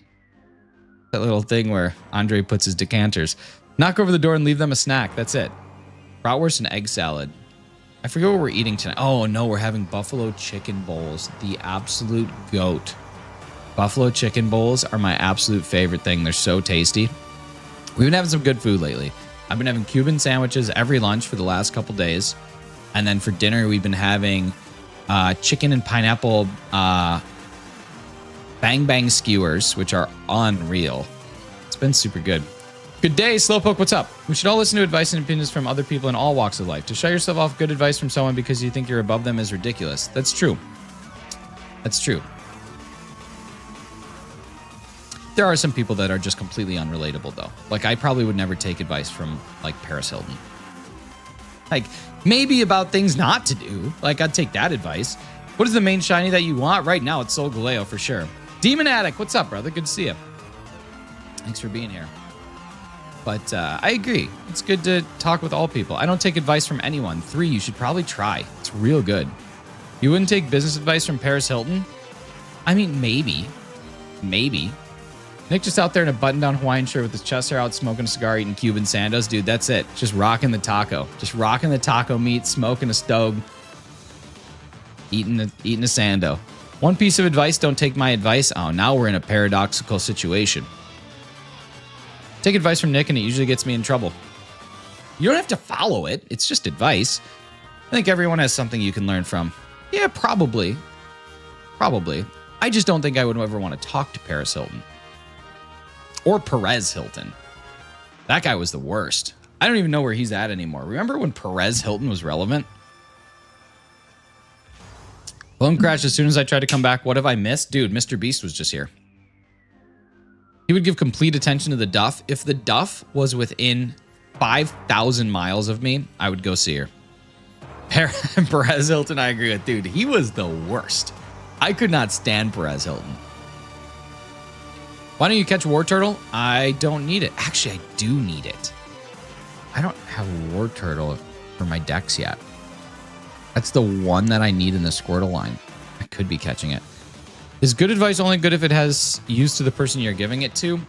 Speaker 1: That little thing where Andre puts his decanters. Knock over the door and leave them a snack. That's it. Bratwurst and egg salad. I forget what we're eating tonight. Oh, no, we're having buffalo chicken bowls. The absolute goat. Buffalo chicken bowls are my absolute favorite thing. They're so tasty. We've been having some good food lately. I've been having Cuban sandwiches every lunch for the last couple days. And then for dinner, we've been having chicken and pineapple bang bang skewers, which are unreal. It's been super good. Good day, Slowpoke. What's up? We should all listen to advice and opinions from other people in all walks of life. To shut yourself off good advice from someone because you think you're above them is ridiculous. That's true. That's true. There are some people that are just completely unrelatable, though. Like, I probably would never take advice from, like, Paris Hilton. Like, maybe about things not to do. Like, I'd take that advice. What is the main shiny that you want? Right now, it's Solgaleo for sure. Demon Addict, what's up, brother? Good to see you. Thanks for being here. But I agree. It's good to talk with all people. I don't take advice from anyone. 3, you should probably try. It's real good. You wouldn't take business advice from Paris Hilton? I mean, maybe. Maybe. Nick just out there in a button-down Hawaiian shirt with his chest hair out, smoking a cigar, eating Cuban sandos. Dude, that's it. Just rocking the taco. Just rocking the taco meat, smoking a stove, eating a sando. One piece of advice, don't take my advice. Oh, now we're in a paradoxical situation. Take advice from Nick and it usually gets me in trouble. You don't have to follow it. It's just advice. I think everyone has something you can learn from. Yeah, probably. Probably. I just don't think I would ever want to talk to Paris Hilton. Or Perez Hilton. That guy was the worst. I don't even know where he's at anymore. Remember when Perez Hilton was relevant? Phone crashed as soon as I tried to come back. What have I missed? Dude, Mr. Beast was just here. He would give complete attention to the Duff. If the Duff was within 5,000 miles of me, I would go see her. Perez Hilton, I agree with. Dude, he was the worst. I could not stand Perez Hilton. Why don't you catch War Turtle? I don't need it. Actually, I do need it. I don't have a War Turtle for my decks yet. That's the one that I need in the Squirtle line. I could be catching it. Is good advice only good if it has use to the person you're giving it to?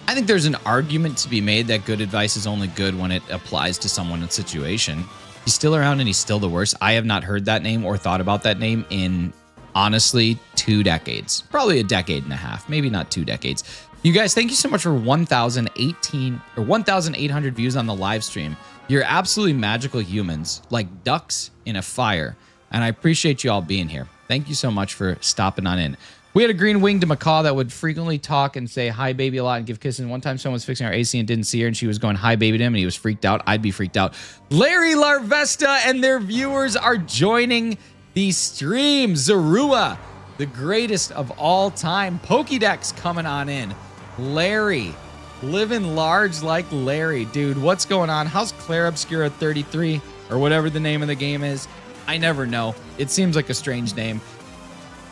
Speaker 1: I think there's an argument to be made that good advice is only good when it applies to someone in a situation. He's still around and he's still the worst. I have not heard that name or thought about that name in, honestly, 2 decades. Probably a decade and a half. Maybe not 2 decades. You guys, thank you so much for 1,800 views on the live stream. You're absolutely magical humans, like ducks in a fire. And I appreciate you all being here. Thank you so much for stopping on in. We had a green-winged macaw that would frequently talk and say hi, baby, a lot and give kisses. One time someone was fixing our AC and didn't see her, and she was going hi, baby, to him, and he was freaked out. I'd be freaked out. Larry Larvesta and their viewers are joining the stream. Zorua, the greatest of all time. Pokédex coming on in. Larry, living large like Larry. Dude, what's going on? How's Claire Obscura 33 or whatever the name of the game is? I never know. It seems like a strange name.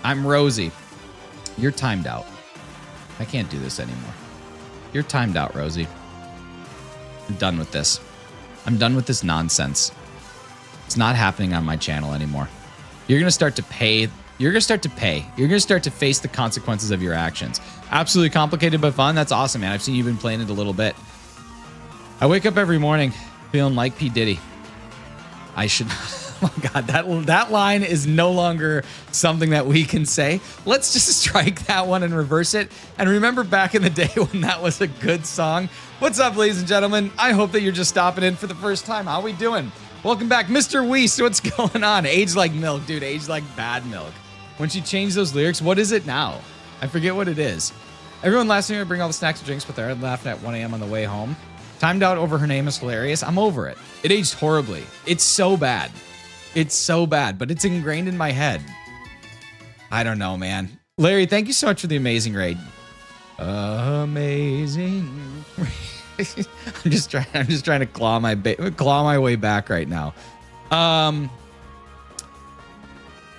Speaker 1: I'm Rosie. You're timed out. I can't do this anymore. You're timed out, Rosie. I'm done with this. I'm done with this nonsense. It's not happening on my channel anymore. You're going to start to pay. You're going to start to pay. You're going to start to face the consequences of your actions. Absolutely complicated but fun. That's awesome, man. I've seen you've been playing it a little bit. I wake up every morning feeling like P. Diddy. I should. Oh my God, that line is no longer something that we can say. Let's just strike that one and reverse it. And remember back in the day when that was a good song. What's up, ladies and gentlemen? I hope that you're just stopping in for the first time. How we doing? Welcome back, Mr. Weiss. What's going on? Age like milk, dude. Age like bad milk. When she changed those lyrics, what is it now? I forget what it is. Everyone laughs at me. I bring all the snacks and drinks, but they're laughing at 1 a.m. on the way home. Timed out over her name is hilarious. I'm over it. It aged horribly. It's so bad. It's so bad, but it's ingrained in my head. I don't know, man. Larry, thank you so much for the amazing raid. Amazing. I'm just trying to claw my way back right now. I'm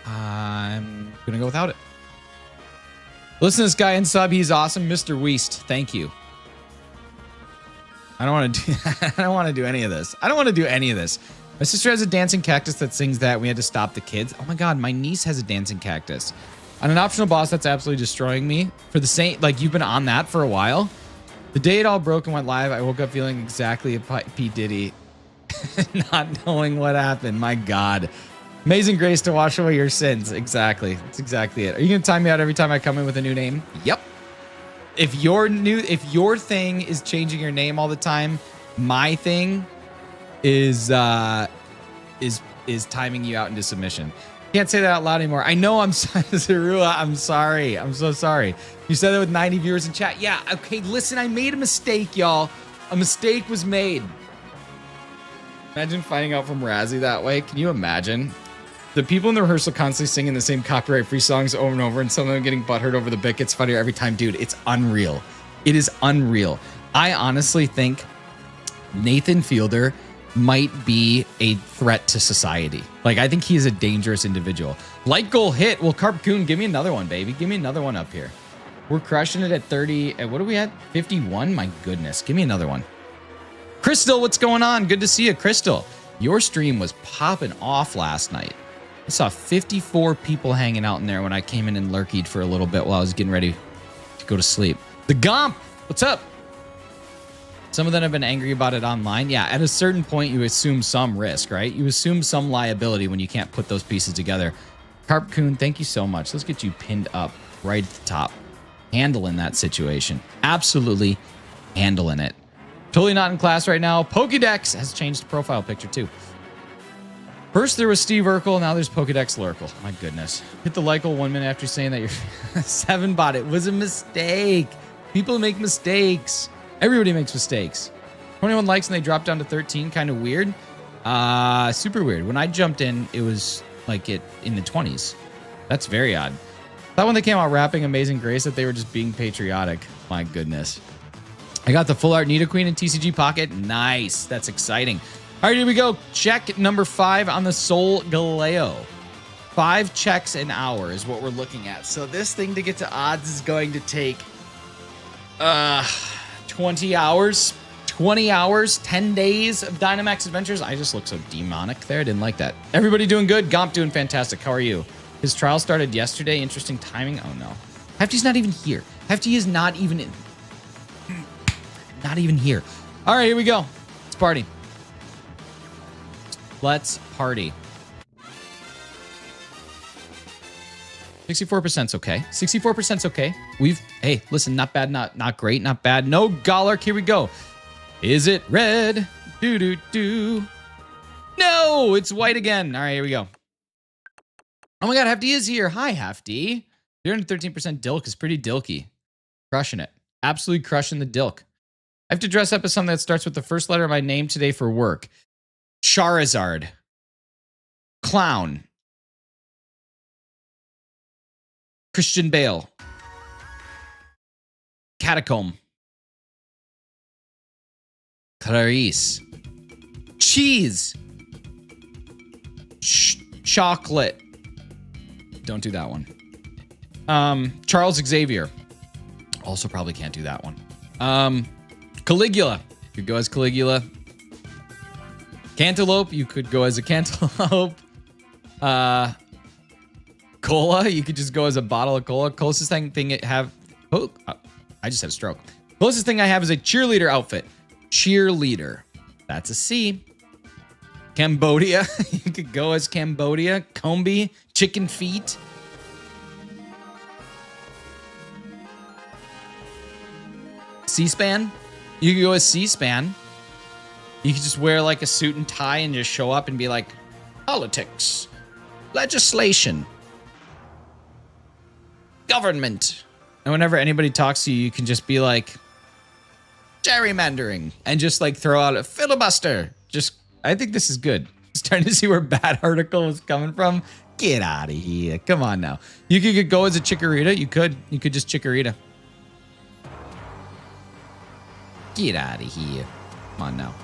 Speaker 1: gonna go without it. Listen to this guy in sub. He's awesome, Mr. Weist. Thank you. I don't want to do any of this. I don't want to do any of this. My sister has a dancing cactus that sings that. We had to stop the kids. Oh my God, my niece has a dancing cactus. On an optional boss that's absolutely destroying me. For the same, like you've been on that for a while. The day it all broke and went live, I woke up feeling exactly a P. Diddy. Not knowing what happened. My God. Amazing grace to wash away your sins. Exactly. That's exactly it. Are you going to time me out every time I come in with a new name? Yep. If your thing is changing your name all the time, my thing is timing you out into submission. Can't say that out loud anymore. I know I'm Zerua. I'm sorry. I'm so sorry. You said that with 90 viewers in chat. Yeah. Okay. Listen, I made a mistake, y'all. A mistake was made. Imagine finding out from Razzie that way. Can you imagine? The people in the rehearsal constantly singing the same copyright-free songs over and over, and some of them getting butthurt over the bit gets funnier every time. Dude, it's unreal. It is unreal. I honestly think Nathan Fielder might be a threat to society. Like, I think he is a dangerous individual. Light goal hit. Well, Carpoon, give me another one, baby. Give me another one up here. We're crushing it at 30. What are we at? 51? My goodness. Give me another one. Crystal, what's going on? Good to see you, Crystal. Your stream was popping off last night. I saw 54 people hanging out in there when I came in and lurkied for a little bit while I was getting ready to go to sleep. The Gomp, what's up? Some of them have been angry about it online. Yeah, at a certain point, you assume some risk, right? You assume some liability when you can't put those pieces together. Carpoon, thank you so much. Let's get you pinned up right at the top. Handling that situation. Absolutely handling it. Totally not in class right now. Pokédex has changed the profile picture too. First there was Steve Urkel, now there's Pokédex Lurkel. My goodness. Hit the like 1 minute after saying that you're 7 bot. It was a mistake. People make mistakes. Everybody makes mistakes. 21 likes and they dropped down to 13. Kind of weird. Super weird. When I jumped in, it was like it in the 20s. That's very odd. Thought when they came out rapping Amazing Grace that they were just being patriotic. My goodness. I got the full art Nidoqueen in TCG Pocket. Nice. That's exciting. All right, here we go. Check number 5 on the Solgaleo. 5 checks an hour is what we're looking at. So this thing to get to odds is going to take 20 hours. 20 hours, 10 days of Dynamax adventures. I just look so demonic there. I didn't like that. Everybody doing good? Gomp doing fantastic. How are you? His trial started yesterday. Interesting timing. Oh, no. Hefty's not even here. Hefty is not even in. Not even here. All right, here we go. Let's party. Let's party. 64%'s okay. 64%'s okay. Hey, listen, not bad, not great, not bad. No Gollark, here we go. Is it red? Do. No, it's white again. All right, here we go. Oh my God, Hefty is here. Hi, Hefty. 313% Dilk is pretty dilky. Crushing it. Absolutely crushing the Dilk. I have to dress up as something that starts with the first letter of my name today for work. Charizard. Clown. Christian Bale. Catacomb. Clarice. Cheese. Chocolate. Don't do that one. Charles Xavier. Also probably can't do that one. Caligula. You could go as Caligula. Cantaloupe. You could go as a cantaloupe. Cola. You could just go as a bottle of cola. Closest thing it have. Oh, I just had a stroke. Closest thing I have is a cheerleader outfit. Cheerleader. That's a C. Cambodia. You could go as Cambodia. Combi. Chicken feet. C-SPAN. You could go as C-SPAN. You could just wear like a suit and tie and just show up and be like, politics, legislation, government. And whenever anybody talks to you, you can just be like, gerrymandering, and just like throw out a filibuster. I think this is good. Starting to see where bad article was coming from. Get out of here. Come on now. You could go as a Chikorita. You could just Chikorita. Get out of here. Come on now.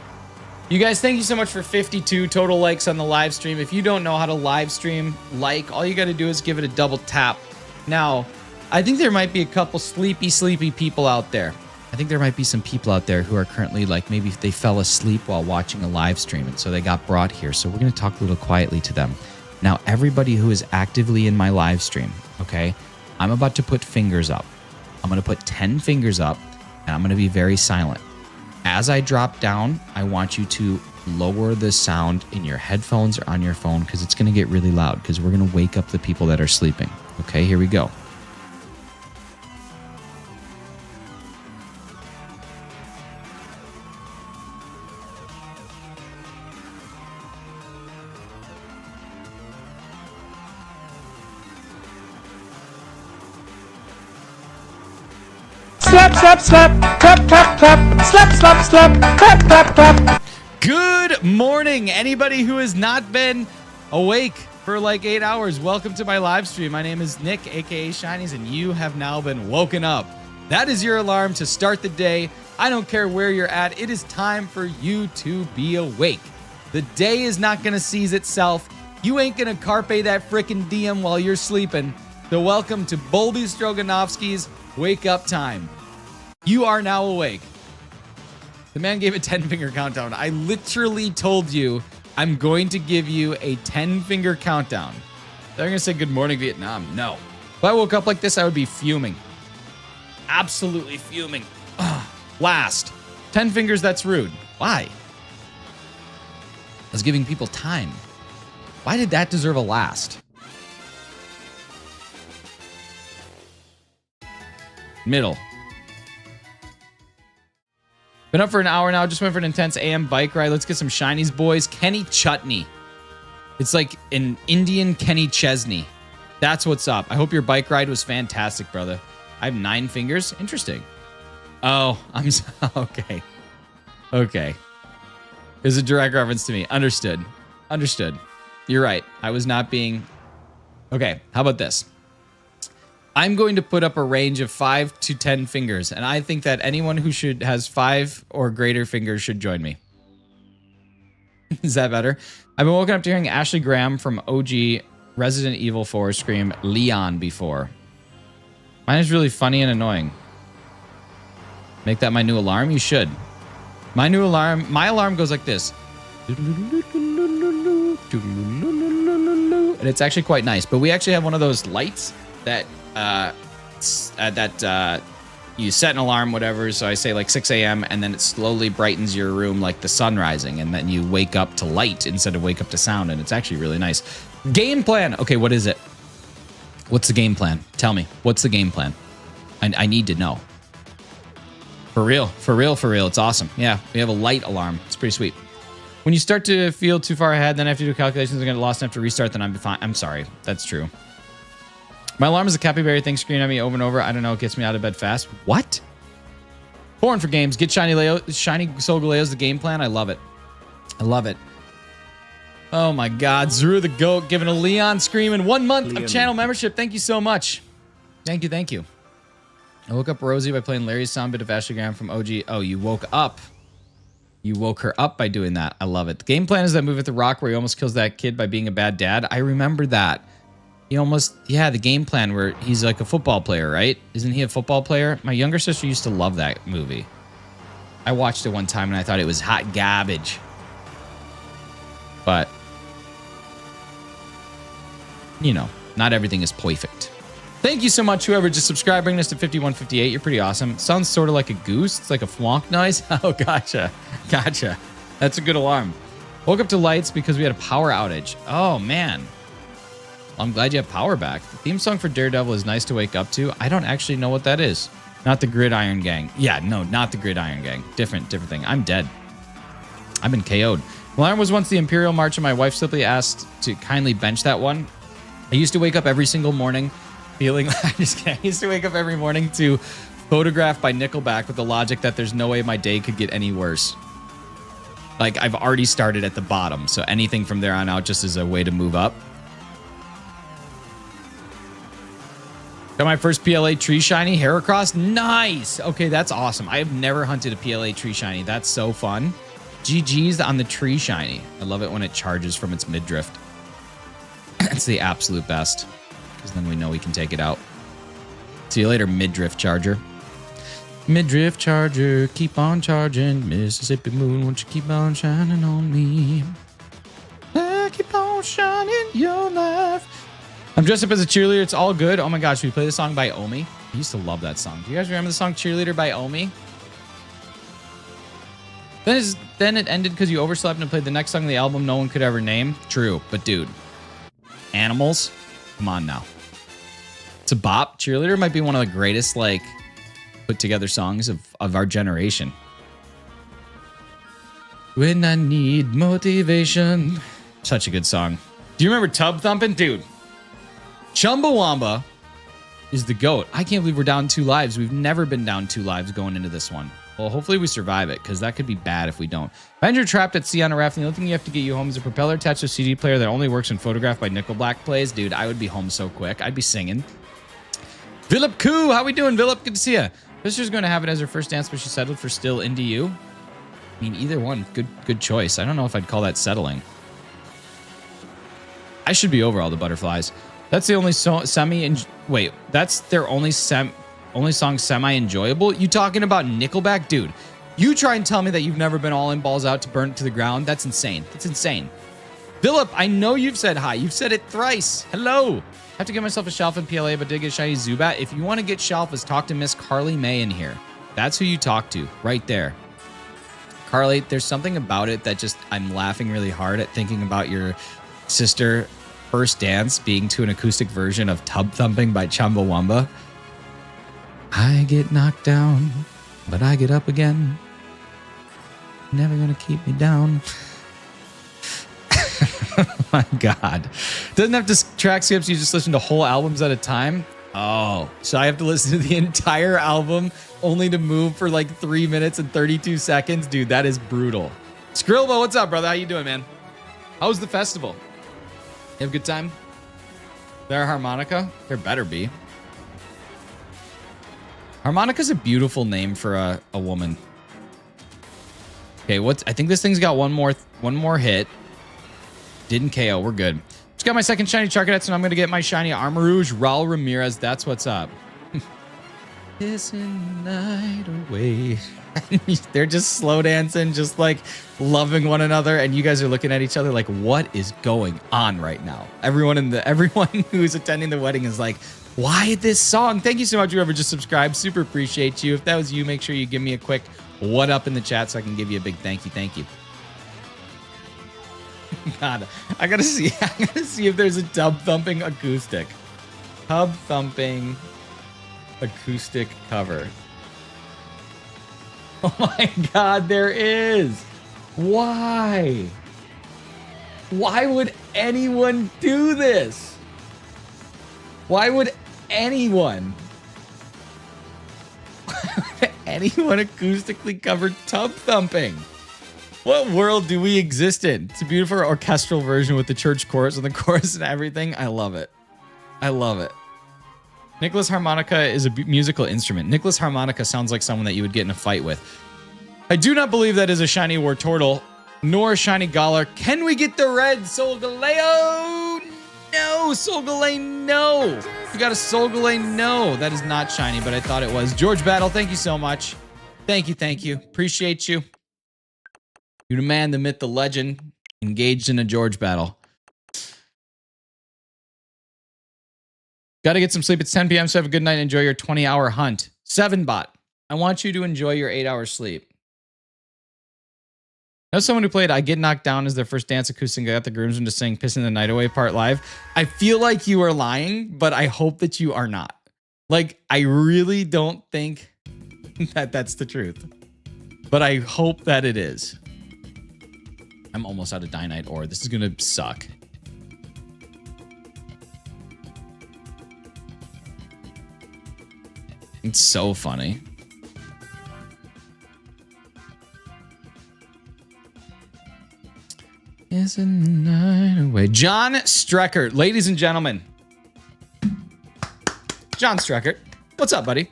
Speaker 1: You guys, thank you so much for 52 total likes on the live stream. If you don't know how to live stream all you got to do is give it a double tap. Now, I think there might be a couple sleepy people out there. I think there might be some people out there who are currently like, maybe they fell asleep while watching a live stream, and so they got brought here. So we're going to talk a little quietly to them. Now, everybody who is actively in my live stream, okay, I'm about to put fingers up. I'm going to put 10 fingers up, and I'm going to be very silent. As I drop down, I want you to lower the sound in your headphones or on your phone, because it's going to get really loud, because we're going to wake up the people that are sleeping. Okay, here we go.
Speaker 2: Slap, slap, slap, clap, clap, clap, slap, slap, slap, clap, clap, clap.
Speaker 1: Good morning, anybody who has not been awake for like 8 hours. Welcome to my live stream. My name is Nick, aka Shinies, and you have now been woken up. That is your alarm to start the day. I don't care where you're at. It is time for you to be awake. The day is not going to seize itself. You ain't going to carpe that frickin' diem while you're sleeping. So welcome to Bolby Stroganovsky's wake up time. You are now awake. The man gave a 10-finger countdown. I literally told you I'm going to give you a 10-finger countdown. They're going to say good morning, Vietnam. No. If I woke up like this, I would be fuming. Absolutely fuming. Ugh. Last. 10 fingers, that's rude. Why? I was giving people time. Why did that deserve a last? Middle. Been up for an hour now. Just went for an intense AM bike ride. Let's get some shinies, boys. Kenny Chutney. It's like an Indian Kenny Chesney. That's what's up. I hope your bike ride was fantastic, brother. I have 9 fingers. Interesting. Oh, okay. Okay. There's a direct reference to me. Understood. Understood. You're right. I was not being... Okay, how about this? I'm going to put up a range of 5 to 10 fingers, and I think that anyone who has 5 or greater fingers should join me. Is that better? I've been woken up to hearing Ashley Graham from OG Resident Evil 4 scream Leon before. Mine is really funny and annoying. Make that my new alarm? You should. My alarm goes like this. And it's actually quite nice, but we actually have one of those lights that you set an alarm, whatever. So I say like 6 a.m. and then it slowly brightens your room like the sun rising, and then you wake up to light instead of wake up to sound, and it's actually really nice. Game plan. Okay, what is it? What's the game plan? Tell me. What's the game plan? I need to know. For real. For real, for real. It's awesome. Yeah, we have a light alarm. It's pretty sweet. When you start to feel too far ahead, then I have to do calculations and get lost and have to restart, then I'm fine. I'm sorry. That's true. My alarm is a capybara thing screaming at me over and over. I don't know. It gets me out of bed fast. What? Born for games. Get shiny Solgaleo's the game plan. I love it. I love it. Oh my God. Zuru the Goat giving a Leon scream in 1 month of channel membership. Thank you so much. Thank you. Thank you. I woke up Rosie by playing Larry's sound bit of Ashley Graham from OG. Oh, you woke up. You woke her up by doing that. I love it. The game plan is that move at the rock where he almost kills that kid by being a bad dad. I remember that. He almost, yeah, the game plan where he's like a football player, right? Isn't he a football player? My younger sister used to love that movie. I watched it one time and I thought it was hot garbage. But, you know, not everything is perfect. Thank you so much, whoever just subscribed, bringing us to 5158. You're pretty awesome. It sounds sort of like a goose. It's like a flonk noise. Oh, gotcha. Gotcha. That's a good alarm. Woke up to lights because we had a power outage. Oh, man. Well, I'm glad you have power back. The theme song for Daredevil is nice to wake up to. I don't actually know what that is. Not the Gridiron Gang. Yeah, no, not the Gridiron Gang. Different thing. I'm dead. I've been KO'd. Alarm was once the Imperial March, and my wife simply asked to kindly bench that one. I used to wake up every single morning feeling... I'm just kidding. I used to wake up every morning to Photograph by Nickelback with the logic that there's no way my day could get any worse. Like, I've already started at the bottom, so anything from there on out just is a way to move up. Got my first PLA tree shiny, Heracross. Nice! Okay, that's awesome. I have never hunted a PLA tree shiny. That's so fun. GG's on the tree shiny. I love it when it charges from its midriff. It's the absolute best, because then we know we can take it out. See you later, midriff charger. Midriff charger, keep on charging. Mississippi moon, won't you keep on shining on me? Keep on shining your life. I'm dressed up as a cheerleader. It's all good. Oh my gosh, should we play the song by Omi? I used to love that song. Do you guys remember the song Cheerleader by Omi? Then it ended because you overslept and played the next song of the album no one could ever name. True, but dude, Animals, come on now. It's a bop. Cheerleader might be one of the greatest, like, put together songs of our generation. When I need motivation. Such a good song. Do you remember Tub Thumping? Dude, Chumbawamba is the GOAT. I can't believe we're down 2 lives. We've never been down 2 lives going into this one. Well, hopefully we survive it, because that could be bad if we don't. Find you're trapped at sea on a raft, and the only thing you have to get you home is a propeller attached to a CD player that only works when Photograph by Nickelback plays. Dude, I would be home so quick. I'd be singing. Philip Koo, how we doing, Philip? Good to see you. Sister's going to have it as her first dance, but she settled for still into you. I mean, either one, good choice. I don't know if I'd call that settling. I should be over all the butterflies. That's the only wait, that's their only song semi-enjoyable? You talking about Nickelback? Dude, you try and tell me that you've never been all in balls out to burn it to the ground. That's insane. That's insane. Philip, I know you've said hi. You've said it thrice. Hello. I have to get myself a shelf in PLA, but did get shiny Zubat. If you want to get shelfs, talk to Miss Carly May in here. That's who you talk to right there. Carly, there's something about it that just, I'm laughing really hard at thinking about your sister first dance being to an acoustic version of Tub Thumping by Chumbawamba. I get knocked down, but I get up again. Never gonna keep me down. Oh my God. Doesn't have to track skips, you just listen to whole albums at a time. Oh, so I have to listen to the entire album only to move for like 3 minutes and 32 seconds? Dude, that is brutal. Skrillbo, what's up, brother? How you doing, man? How was the festival? You have a good time? There, harmonica? There better be. Harmonica's a beautiful name for a woman. Okay, I think this thing's got one more hit. Didn't KO. We're good. Just got my second shiny Charcadet, so I'm gonna get my shiny Armarouge, Raul Ramirez. That's what's up. Kissing night away. They're just slow dancing, just like loving one another, and you guys are looking at each other like, what is going on right now? Everyone who's attending the wedding is like, why this song? Thank you so much, whoever just subscribed. Super appreciate you. If that was you, make sure you give me a quick what up in the chat so I can give you a big thank you. Thank you. God, I gotta see if there's a Tub Thumping acoustic. Tub Thumping acoustic cover. Oh my God, there is. Why? Why would anyone do this? Why would anyone acoustically cover Tub Thumping? What world do we exist in? It's a beautiful orchestral version with the church chorus and the chorus and everything. I love it. I love it. Nicholas Harmonica is a musical instrument. Nicholas Harmonica sounds like someone that you would get in a fight with. I do not believe that is a shiny Wartortle, nor a shiny Galar. Can we get the red Solgaleo? No, Solgaleo, no. You got a Solgaleo, no. That is not shiny, but I thought it was. George Battle, thank you so much. Thank you. Appreciate you. You're the man, the myth, the legend, engaged in a George Battle. Got to get some sleep. It's 10 p.m., so have a good night and enjoy your 20-hour hunt. 7bot, I want you to enjoy your 8-hour sleep. Know someone who played I Get Knocked Down as their first dance acoustic, got the groomsmen to sing Pissing the Night Away part live. I feel like you are lying, but I hope that you are not. Like, I really don't think that that's the truth. But I hope that it is. I'm almost out of Dynite ore. This is going to suck. It's so funny. Isn't the night away? John Streckert, ladies and gentlemen. John Streckert, what's up, buddy?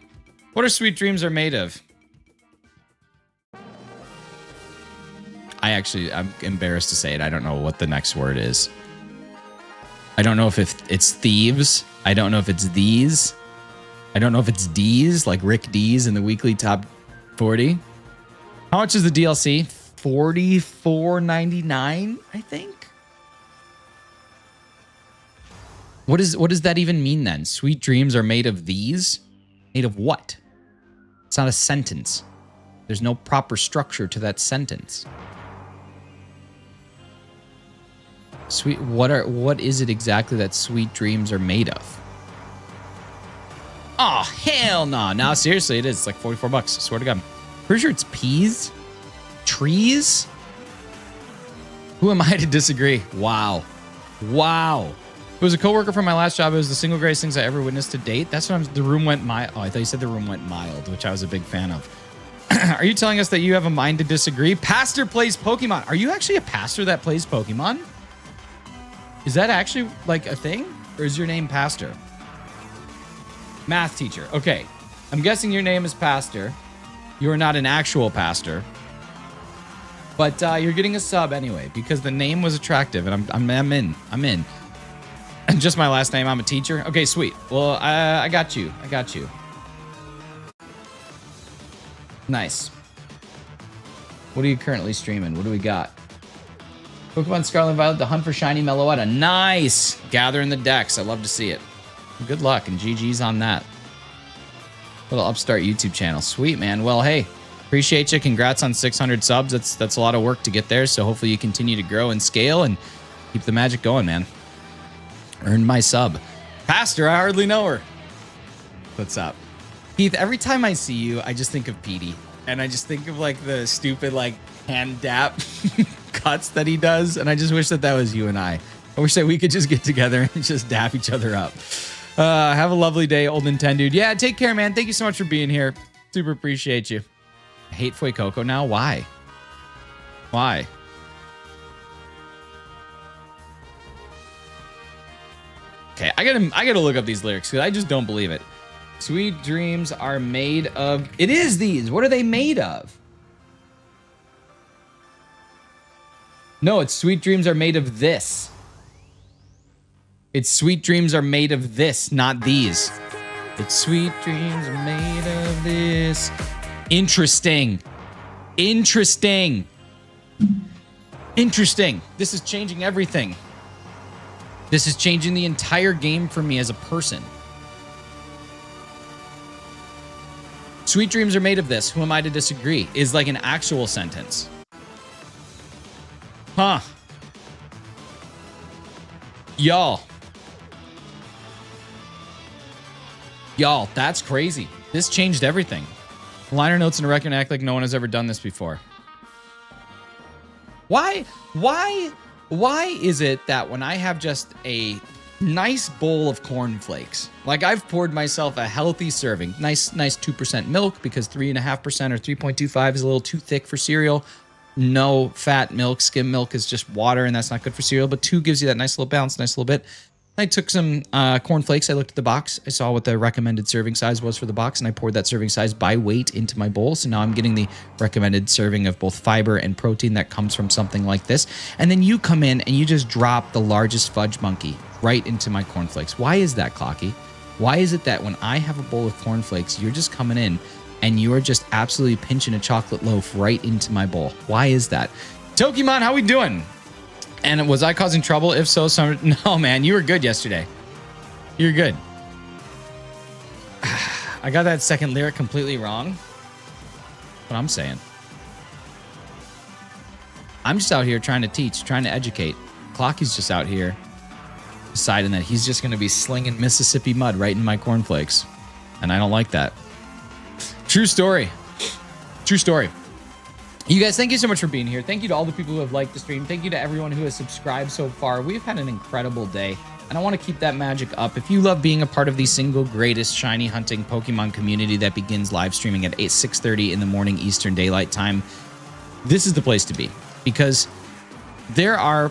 Speaker 1: What are sweet dreams are made of? I'm embarrassed to say it. I don't know what the next word is. I don't know if it's thieves. I don't know if it's these. I don't know if it's D's, like Rick D's in the weekly top 40. How much is the DLC? $44.99, I think. What does that even mean then? Sweet dreams are made of these? Made of what? It's not a sentence. There's no proper structure to that sentence. What is it exactly that sweet dreams are made of? Oh, hell no. Now, seriously, it is. It's like 44 bucks. I swear to God. Pretty sure it's peas. Trees? Who am I to disagree? Wow. Wow. It was a coworker from my last job. It was the single greatest things I ever witnessed to date. That's what the room went mild. Oh, I thought you said the room went mild, which I was a big fan of. Are you telling us that you have a mind to disagree? Pastor plays Pokemon. Are you actually a pastor that plays Pokemon? Is that actually like a thing? Or is your name Pastor? Math teacher. Okay. I'm guessing your name is Pastor. You are not an actual pastor. But you're getting a sub anyway because the name was attractive and I'm in. I'm in. And just my last name, I'm a teacher. Okay, sweet. Well, I got you. I got you. Nice. What are you currently streaming? What do we got? Pokemon Scarlet and Violet, the hunt for shiny Meloetta. Nice. Gathering the decks. I love to see it. Good luck and GG's on that. Little upstart YouTube channel. Sweet, man. Well, hey, appreciate you. Congrats on 600 subs. That's a lot of work to get there. So hopefully you continue to grow and scale and keep the magic going, man. Earned my sub. Pastor, I hardly know her. What's up? Keith, every time I see you, I just think of Petey. And I just think of like the stupid like hand dap cuts that he does. And I just wish that was you and I wish that we could just get together and just dap each other up. Have a lovely day, old Nintendo dude. Yeah, take care, man. Thank you so much for being here. Super appreciate you. I hate Fuecoco now. Why? Why? Okay, I gotta look up these lyrics because I just don't believe it. Sweet dreams are made of... It is these. What are they made of? No, it's sweet dreams are made of this. It's sweet dreams are made of this, not these. It's sweet dreams are made of this. Interesting. Interesting. Interesting. This is changing everything. This is changing the entire game for me as a person. Sweet dreams are made of this. Who am I to disagree? Is like an actual sentence. Huh. Y'all. Y'all, that's crazy. This changed everything. Liner notes in a record act like no one has ever done this before. Why is it that when I have just a nice bowl of cornflakes, like I've poured myself a healthy serving, nice 2% milk because 3.5% or 3.25 is a little too thick for cereal. No fat milk, skim milk is just water and that's not good for cereal, but 2 gives you that nice little balance, nice little bit. I took some cornflakes. I looked at the box. I saw what the recommended serving size was for the box, and I poured that serving size by weight into my bowl. So now I'm getting the recommended serving of both fiber and protein that comes from something like this. And then you come in and you just drop the largest fudge monkey right into my cornflakes. Why is that, Clocky? Why is it that when I have a bowl of cornflakes, you're just coming in and you are just absolutely pinching a chocolate loaf right into my bowl? Why is that? Tokimon, how we doing? And was I causing trouble? If so, no, man, you were good yesterday. You're good. I got that second lyric completely wrong. What I'm saying. I'm just out here trying to teach, trying to educate. Clocky's just out here deciding that he's just going to be slinging Mississippi mud right in my cornflakes. And I don't like that. True story. True story. You guys, thank you so much for being here. Thank you to all the people who have liked the stream. Thank you to everyone who has subscribed so far. We've had an incredible day, and I want to keep that magic up. If you love being a part of the single greatest shiny hunting Pokemon community that begins live streaming at 6:30 in the morning Eastern Daylight Time, this is the place to be, because there are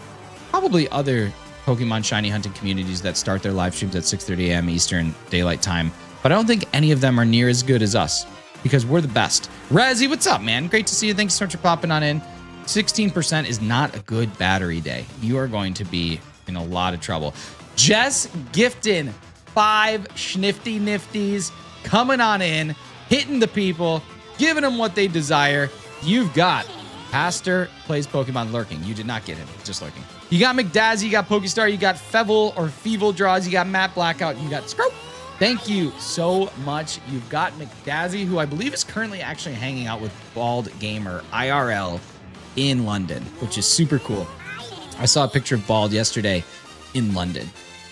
Speaker 1: probably other Pokemon shiny hunting communities that start their live streams at 6:30 a.m. Eastern Daylight Time, but I don't think any of them are near as good as us, because we're the best. Razzie, what's up, man? Great to see you. Thanks so much for popping on in. 16% is not a good battery day. You are going to be in a lot of trouble. Jess gifting 5 schnifty nifties, coming on in, hitting the people, giving them what they desire. You've got Pastor plays Pokemon lurking. You did not get him, just lurking. You got McDazzy, you got Pokestar, you got Fevel or Feeble Draws, you got Matt Blackout, you got Scrope. Thank you so much. You've got McDazzy, who I believe is currently actually hanging out with Bald Gamer IRL in London, which is super cool. I saw a picture of Bald yesterday in London,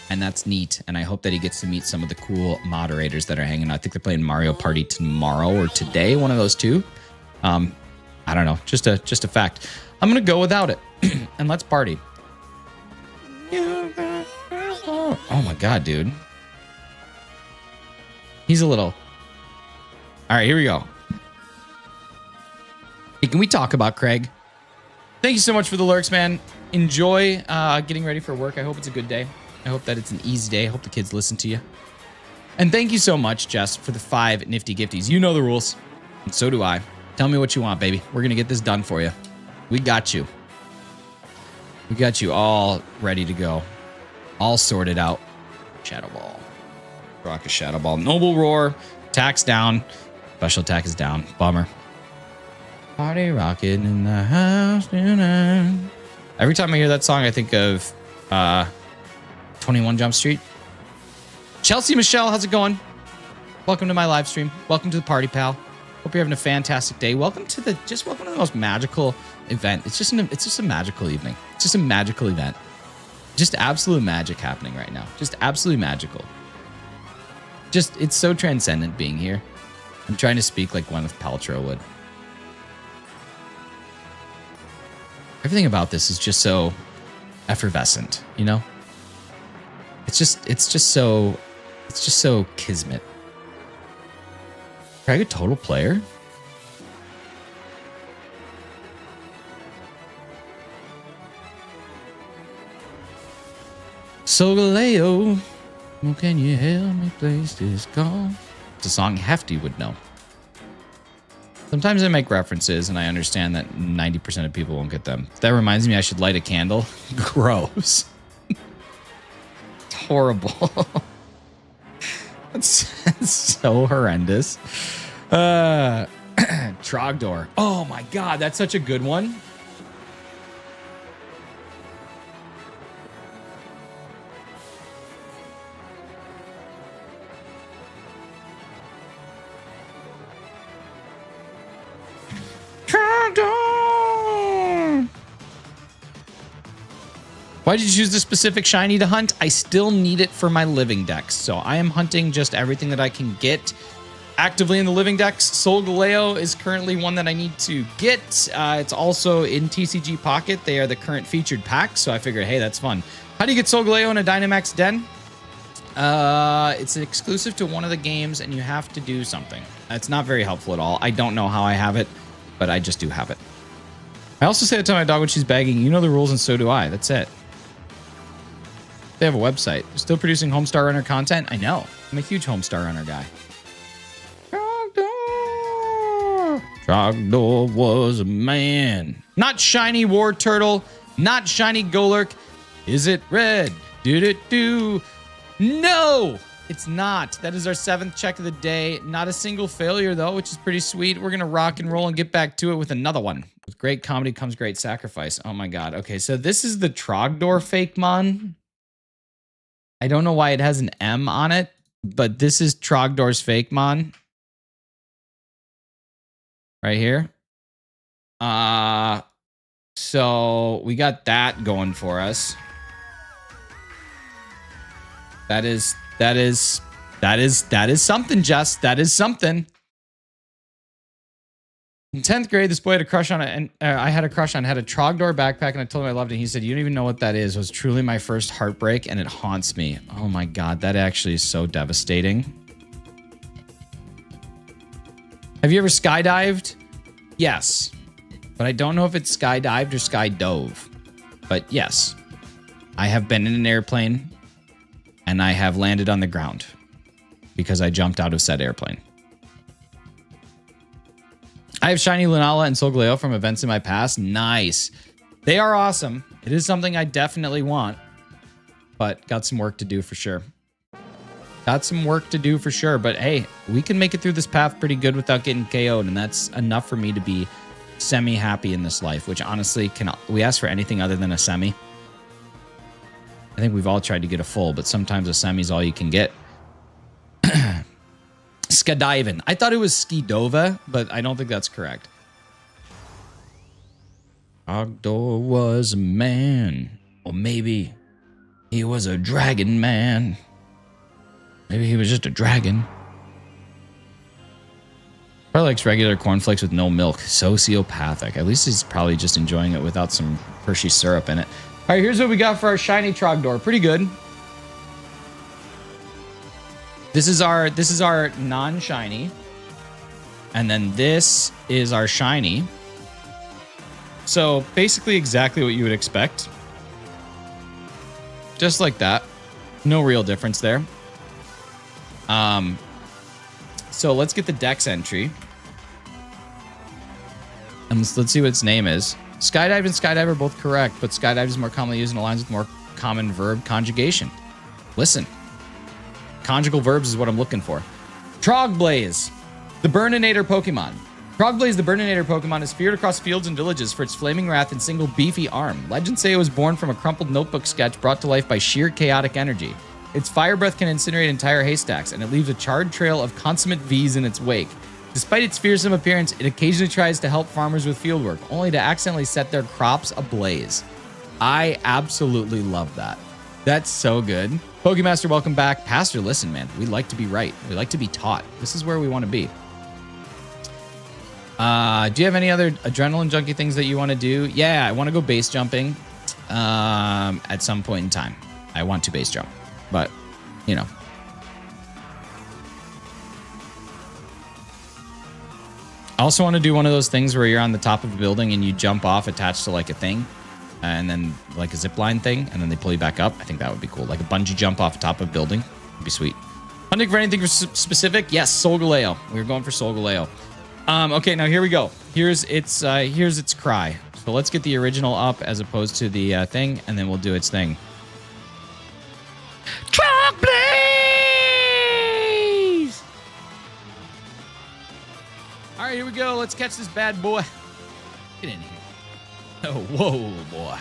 Speaker 1: and that's neat. And I hope that he gets to meet some of the cool moderators that are hanging out. I think they're playing Mario Party tomorrow or today, one of those two. I don't know, just a fact. I'm gonna go without it, and let's party. Oh my god, dude. He's a little... All right, here we go. Hey, can we talk about Craig? Thank you so much for the lurks, man. Enjoy getting ready for work. I hope it's a good day. I hope that it's an easy day. I hope the kids listen to you. And thank you so much, Jess, for the 5 nifty gifties. You know the rules, and so do I. Tell me what you want, baby. We're going to get this done for you. We got you. We got you all ready to go. All sorted out. Shadow Ball. Rock a Shadow Ball. Noble Roar. Attack's down. Special attack is down. Bummer. Party rocking in the house tonight. Every time I hear that song, I think of 21 Jump Street. Chelsea Michelle, how's it going? Welcome to my live stream. Welcome to the party, pal. Hope you're having a fantastic day. Welcome to the most magical event. It's just a magical evening. It's just a magical event. Just absolute magic happening right now. Just absolutely magical. Just, it's so transcendent being here. I'm trying to speak like Gwyneth Paltrow would. Everything about this is just so effervescent, you know? It's just so kismet. Craig a total player? Solgaleo, oh, can you help me place this call? It's a song Hefty would know. Sometimes I make references and I understand that 90% of people won't get them. That reminds me I should light a candle. Gross. It's horrible. That's so horrendous. Trogdor. Oh my god, that's such a good one. Trogdor. Why did you choose the specific shiny to hunt? I still need it for my living decks, so I am hunting just everything that I can get actively in the living decks. Solgaleo is currently one that I need to get. It's also in TCG Pocket. They are the current featured pack, so I figured, hey, that's fun. How do you get Solgaleo in a Dynamax den? It's exclusive to one of the games, and you have to do something. It's not very helpful at all. I don't know how I have it, but I just do have it. I also say that to my dog when she's bagging, you know the rules, and so do I. That's it. They have a website. They're still producing Homestar Runner content? I know. I'm a huge Homestar Runner guy. Trogdor. Trogdor was a man. Not shiny War Turtle. Not shiny Golurk. Is it red? Do-do-do. No! It's not. That is our 7th check of the day. Not a single failure, though, which is pretty sweet. We're going to rock and roll and get back to it with another one. With great comedy comes great sacrifice. Oh, my God. Okay, so this is the Trogdor Fakemon. I don't know why it has an M on it, but this is Trogdor's Fakemon. Right here. So we got that going for us. That is something, Jess. That is something. In 10th grade, this boy had a crush on it, and I had a crush on, had a Trogdor backpack, and I told him I loved it. He said, "You don't even know what that is." It was truly my first heartbreak, and it haunts me. Oh my God, that actually is so devastating. Have you ever skydived? Yes. But I don't know if it's skydived or skydove. But yes, I have been in an airplane, and I have landed on the ground because I jumped out of said airplane. I have shiny Lunala and Solgaleo from events in my past. Nice. They are awesome. It is something I definitely want, but got some work to do for sure. Got some work to do for sure, but hey, we can make it through this path pretty good without getting KO'd, and that's enough for me to be semi-happy in this life, which honestly, we ask for anything other than a semi? I think we've all tried to get a full, but sometimes a semi is all you can get. Skydiving. I thought it was Skidova, but I don't think that's correct. Ogdor was a man. Or maybe he was a dragon man. Maybe he was just a dragon. Probably likes regular cornflakes with no milk. Sociopathic. At least he's probably just enjoying it without some Hershey syrup in it. All right, here's what we got for our shiny Trogdor. Pretty good. This is our non-shiny. And then this is our shiny. So basically exactly what you would expect. Just like that. No real difference there. So let's get the Dex entry. And let's see what its name is. Skydive and Skydive are both correct, but Skydive is more commonly used and aligns with more common verb conjugation. Listen. Conjugal verbs is what I'm looking for. Trogblaze, the Burninator Pokemon. Trogblaze, the Burninator Pokemon, is feared across fields and villages for its flaming wrath and single beefy arm. Legends say it was born from a crumpled notebook sketch brought to life by sheer chaotic energy. Its fire breath can incinerate entire haystacks, and it leaves a charred trail of consummate V's in its wake. Despite its fearsome appearance, it occasionally tries to help farmers with fieldwork, only to accidentally set their crops ablaze. I absolutely love that. That's so good. Pokemaster, welcome back. Pastor, listen, man. We like to be right. We like to be taught. This is where we want to be. Do you have any other adrenaline junkie things that you want to do? Yeah, I want to go base jumping at some point in time. I want to base jump, but, you know. I also want to do one of those things where you're on the top of a building and you jump off attached to like a thing. And then like a zip line thing, and then they pull you back up. I think that would be cool. Like a bungee jump off the top of a building. Would be sweet. Hunting for anything specific? Yes, Solgaleo. We're going for Solgaleo. Okay, now here we go. Here's its cry. So let's get the original up as opposed to the thing, and then we'll do its thing. Trogblaze! All right, here we go. Let's catch this bad boy. Get in here. Oh, whoa, boy.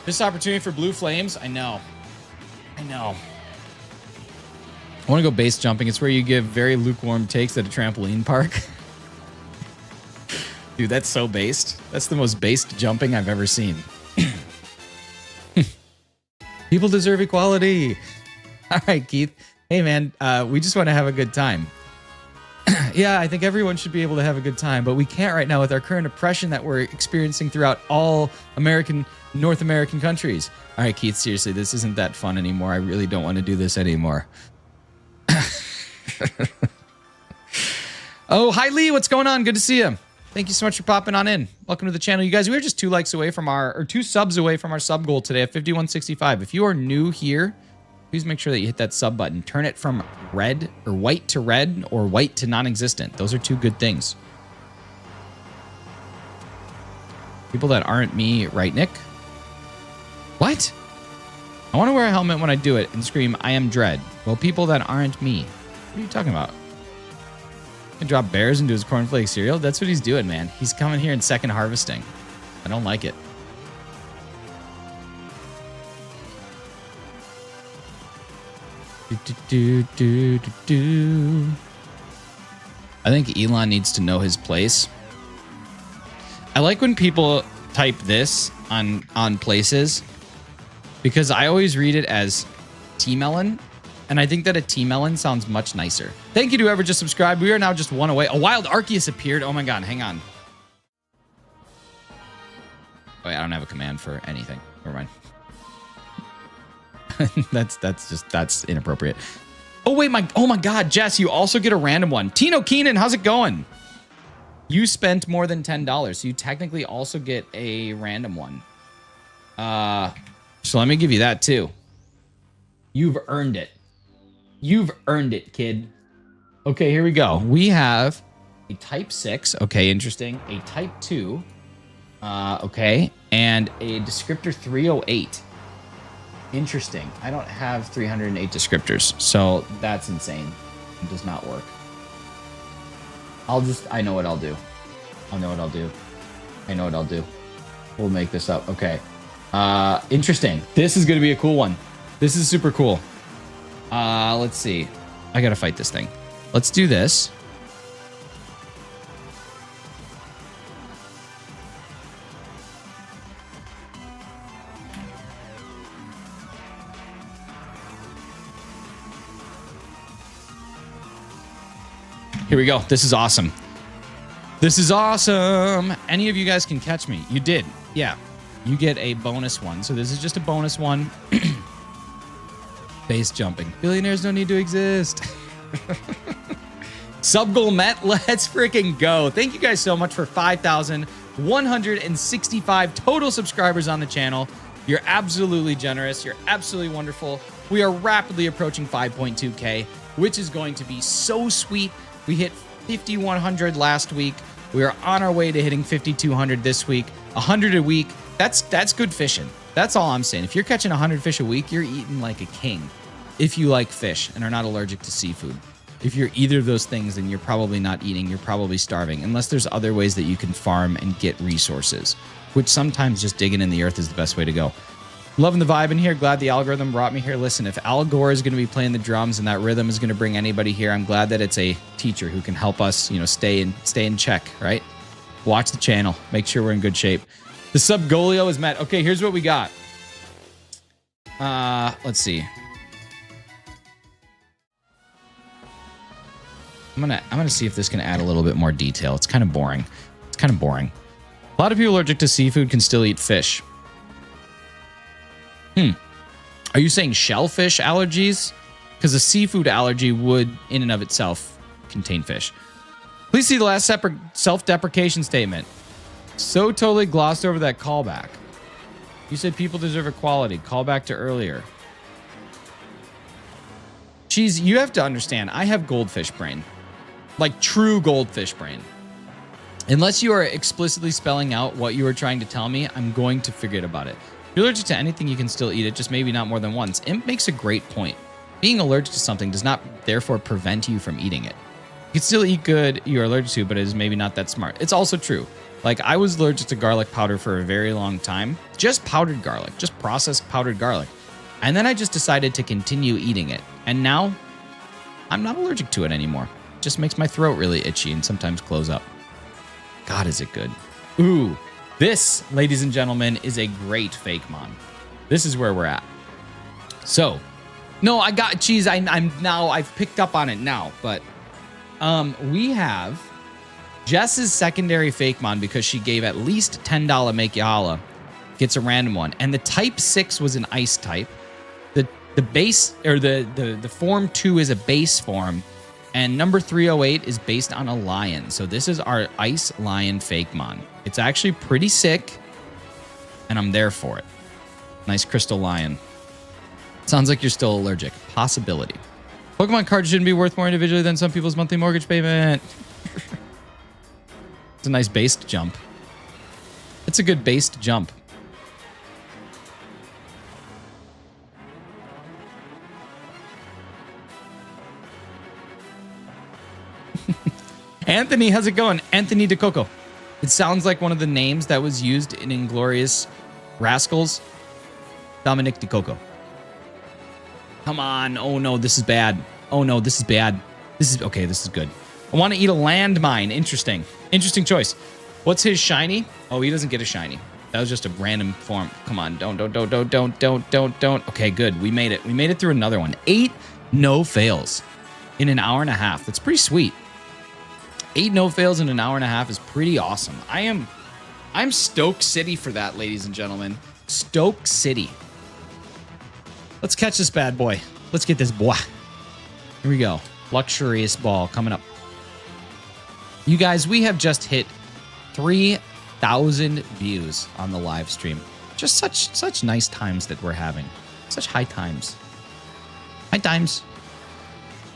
Speaker 1: This opportunity for blue flames? I know. I want to go base jumping. It's where you give very lukewarm takes at a trampoline park. Dude, that's so based. That's the most based jumping I've ever seen. People deserve equality. All right, Keith. Hey, man, we just want to have a good time. Yeah, I think everyone should be able to have a good time, but we can't right now with our current oppression that we're experiencing throughout all North American countries. All right, Keith, seriously, this isn't that fun anymore. I really don't want to do this anymore. Oh, hi, Lee. What's going on? Good to see you. Thank you so much for popping on in. Welcome to the channel. You guys, we are just 2 likes away from or 2 subs away from our sub goal today at 5165. If you are new here, please make sure that you hit that sub button. Turn it from red or white to red or white to non-existent. Those are 2 good things. People that aren't me, right, Nick? What? I want to wear a helmet when I do it and scream, I am Dread. Well, people that aren't me. What are you talking about? He drop bears into his cornflake cereal? That's what he's doing, man. He's coming here and second harvesting. I don't like it. I think Elon needs to know his place. I like when people type this on places because I always read it as T-melon. And I think that a T-melon sounds much nicer. Thank you to whoever just subscribed. We are now just one away. A wild Arceus appeared. Oh my God, hang on. Wait, I don't have a command for anything. Never mind. that's inappropriate. Oh wait, oh my God, Jess, you also get a random one. Tino Keenan, how's it going? You spent more than $10, so you technically also get a random one. So let me give you that too. You've earned it. You've earned it, kid. Okay, here we go. We have a type 6. Okay, interesting. A type 2. Okay. And a descriptor 308. Interesting. I don't have 308 descriptors, so that's insane. It does not work. I know what I'll do. I know what I'll do. I know what I'll do. We'll make this up. Okay. Interesting. This is going to be a cool one. This is super cool. Let's see. I gotta fight this thing. Let's do this. Here we go. This is awesome. This is awesome. Any of you guys can catch me. You did. Yeah. You get a bonus one. So this is just a bonus one. Base jumping. Billionaires don't need to exist. Sub goal met. Let's freaking go. Thank you guys so much for 5,165 total subscribers on the channel. You're absolutely generous. You're absolutely wonderful. We are rapidly approaching 5.2K, which is going to be so sweet. We hit 5,100 last week. We are on our way to hitting 5,200 this week. 100 a week. That's good fishing. That's all I'm saying. If you're catching 100 fish a week, you're eating like a king. If you like fish and are not allergic to seafood. If you're either of those things, then you're probably not eating. You're probably starving. Unless there's other ways that you can farm and get resources, which sometimes just digging in the earth is the best way to go. Loving the vibe in here. Glad the algorithm brought me here. Listen, if Al Gore is going to be playing the drums and that rhythm is going to bring anybody here, I'm glad that it's a teacher who can help us, stay in check, right? Watch the channel. Make sure we're in good shape. The Solgaleo is met. Okay, here's what we got. Let's see. I'm gonna see if this can add a little bit more detail. It's kind of boring. A lot of people allergic to seafood can still eat fish. Are you saying shellfish allergies? Because a seafood allergy would, in and of itself, contain fish. Please see the last self-deprecation statement. So totally glossed over that callback. You said people deserve equality. Call back to earlier. Cheese, you have to understand, I have goldfish brain. Like true goldfish brain. Unless you are explicitly spelling out what you are trying to tell me, I'm going to forget about it. If you're allergic to anything, you can still eat it, just maybe not more than once. Imp makes a great point. Being allergic to something does not therefore prevent you from eating it. You can still eat good you're allergic to, but it is maybe not that smart. It's also true. Like, I was allergic to garlic powder for a very long time. Just powdered garlic. Just processed powdered garlic. And then I just decided to continue eating it. And now, I'm not allergic to it anymore. It just makes my throat really itchy and sometimes close up. God, is it good. Ooh, this, ladies and gentlemen, is a great Fakemon. This is where we're at. So, no, I got cheese. I've picked up on it now, but we have Jess's secondary Fakemon because she gave at least $10 Makehala, gets a random one. And the type 6 was an ice type. The base, or the form 2 is a base form. And number 308 is based on a lion. So this is our ice lion Fakemon. It's actually pretty sick. And I'm there for it. Nice crystal lion. Sounds like you're still allergic. Possibility. Pokemon cards shouldn't be worth more individually than some people's monthly mortgage payment. It's a nice based jump. It's a good based jump. Anthony, how's it going? Anthony DeCoco. It sounds like one of the names that was used in Inglorious Rascals. Dominic DeCoco. Come on. Oh no, this is bad. Oh no, this is bad. This is okay, this is good. I want to eat a landmine. Interesting. Interesting choice. What's his shiny? Oh, he doesn't get a shiny. That was just a random form. Come on, don't. Okay, good. We made it. We made it through another one. 8 no fails in an hour and a half. That's pretty sweet. 8 no fails in an hour and a half is pretty awesome. I'm Stoke City for that, ladies and gentlemen. Stoke City. Let's catch this bad boy. Let's get this boy. Here we go. Luxurious ball coming up. You guys, we have just hit 3,000 views on the live stream. Just such nice times that we're having. Such high times. High times.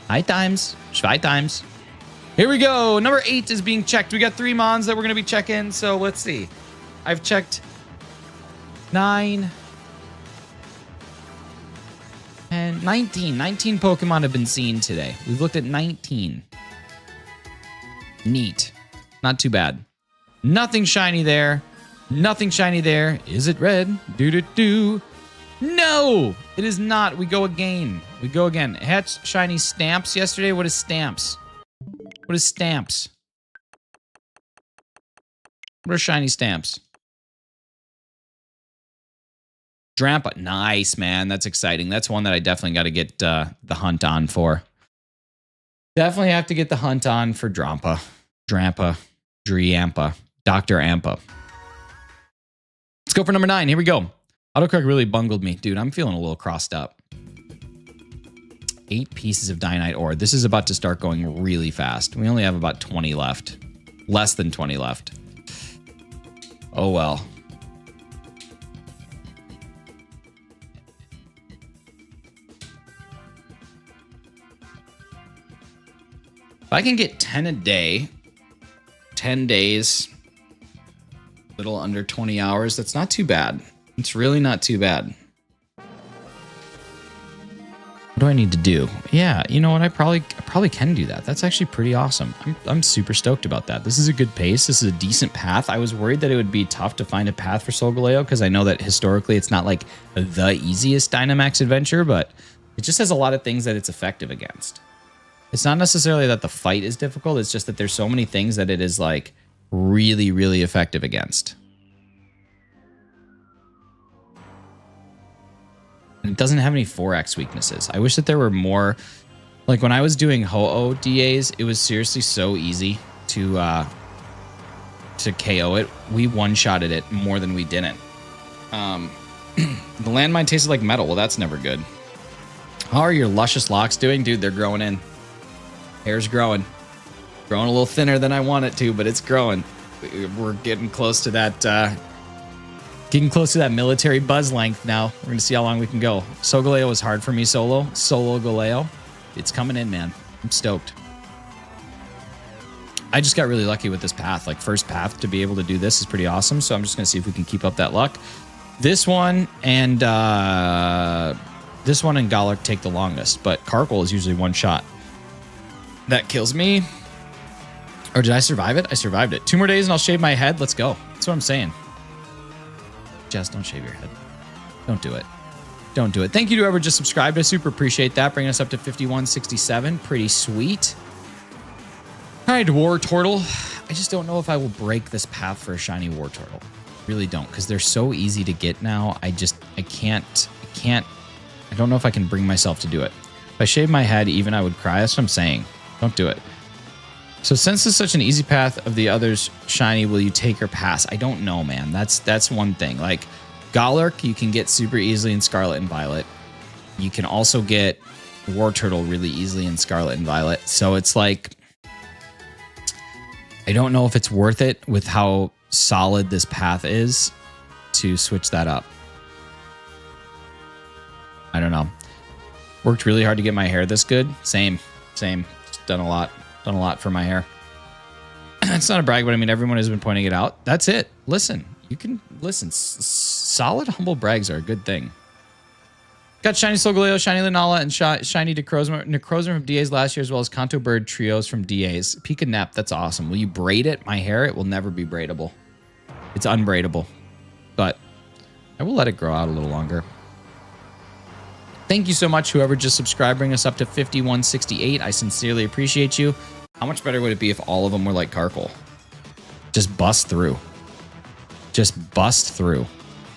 Speaker 1: High times. Schwei times. Here we go. Number 8 is being checked. We got 3 mons that we're going to be checking. So let's see. I've checked 9 and 19. 19 Pokemon have been seen today. We've looked at 19. Neat. Not too bad. Nothing shiny there. Nothing shiny there. Is it red? Do. No, it is not. We go again. We go again. Hatch shiny stamps yesterday. What is stamps? What is stamps? What are shiny stamps? Drampa. Nice, man. That's exciting. That's one that I definitely got to get the hunt on for. Definitely have to get the hunt on for Drampa, Driampa, Dr. Ampa. Let's go for number 9. Here we go. Autocorrect really bungled me. Dude, I'm feeling a little crossed up. 8 pieces of Dynite ore. This is about to start going really fast. We only have about 20 left. Less than 20 left. Oh, well. If I can get 10 a day, 10 days, a little under 20 hours, that's not too bad. It's really not too bad. What do I need to do? Yeah, you know what? I probably can do that. That's actually pretty awesome. I'm super stoked about that. This is a good pace. This is a decent path. I was worried that it would be tough to find a path for Solgaleo because I know that historically it's not like the easiest Dynamax adventure, but it just has a lot of things that it's effective against. It's not necessarily that the fight is difficult. It's just that there's so many things that it is like really, really effective against. It doesn't have any 4X weaknesses. I wish that there were more. Like when I was doing Ho-Oh DAs, it was seriously so easy to KO it. We one-shotted it more than we didn't. The landmine tasted like metal. Well, that's never good. How are your luscious locks doing? Dude, they're growing in. Hair's growing. Growing a little thinner than I want it to, but it's growing. We're getting close to that military buzz length now. We're going to see how long we can go. Solgaleo was hard for me solo. Solo Galeo. It's coming in, man. I'm stoked. I just got really lucky with this path. Like, first path to be able to do this is pretty awesome. So I'm just going to see if we can keep up that luck. This one and Golurk take the longest, but Karkle is usually one shot. That kills me. Or did I survive it? I survived it. 2 more days and I'll shave my head. Let's go. That's what I'm saying. Jess, don't shave your head. Don't do it. Don't do it. Thank you to whoever just subscribed. I super appreciate that. Bringing us up to 5167. Pretty sweet. All right, War Turtle. I just don't know if I will break this path for a shiny War Turtle. Really don't, because they're so easy to get now. I can't. I don't know if I can bring myself to do it. If I shave my head, even I would cry. That's what I'm saying. Don't do it. So since it's such an easy path of the others shiny, will you take or pass? I don't know, man. That's one thing. Like Golurk, you can get super easily in Scarlet and Violet. You can also get War Turtle really easily in Scarlet and Violet. So it's like, I don't know if it's worth it with how solid this path is to switch that up. I don't know. Worked really hard to get my hair this good. Same. Just done a lot for my hair. It's not a brag, but I mean, everyone has been pointing it out. That's it. Listen, you can listen. Solid, humble brags are a good thing. Got shiny Solgaleo, shiny Lunala, and shiny Necrozma from DAs last year, as well as Kanto Bird trios from DAs. Pika Nep, that's awesome. Will you braid it? My hair, it will never be braidable. It's unbraidable, but I will let it grow out a little longer. Thank you so much, whoever just subscribed, bring us up to 5168. I sincerely appreciate you. How much better would it be if all of them were like Karkle? Just bust through. Just bust through.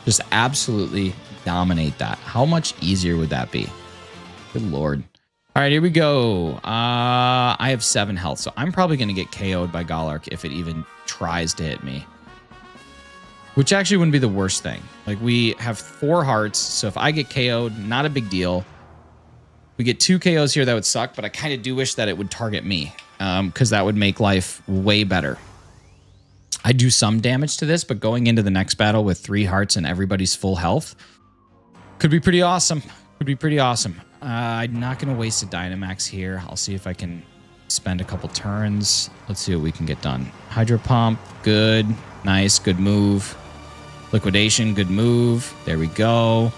Speaker 1: Just absolutely dominate that. How much easier would that be? Good Lord. All right, here we go. I have 7 health, so I'm probably going to get KO'd by Galark if it even tries to hit me. Which actually wouldn't be the worst thing. Like, we have 4 hearts, so if I get KO'd, not a big deal. We get 2 KOs here, that would suck, but I kind of do wish that it would target me, because that would make life way better. I do some damage to this, but going into the next battle with 3 hearts and everybody's full health could be pretty awesome. Could be pretty awesome. I'm not going to waste a Dynamax here. I'll see if I can spend a couple turns. Let's see what we can get done. Hydro Pump, good. Nice, good move. Liquidation, good move. There we go.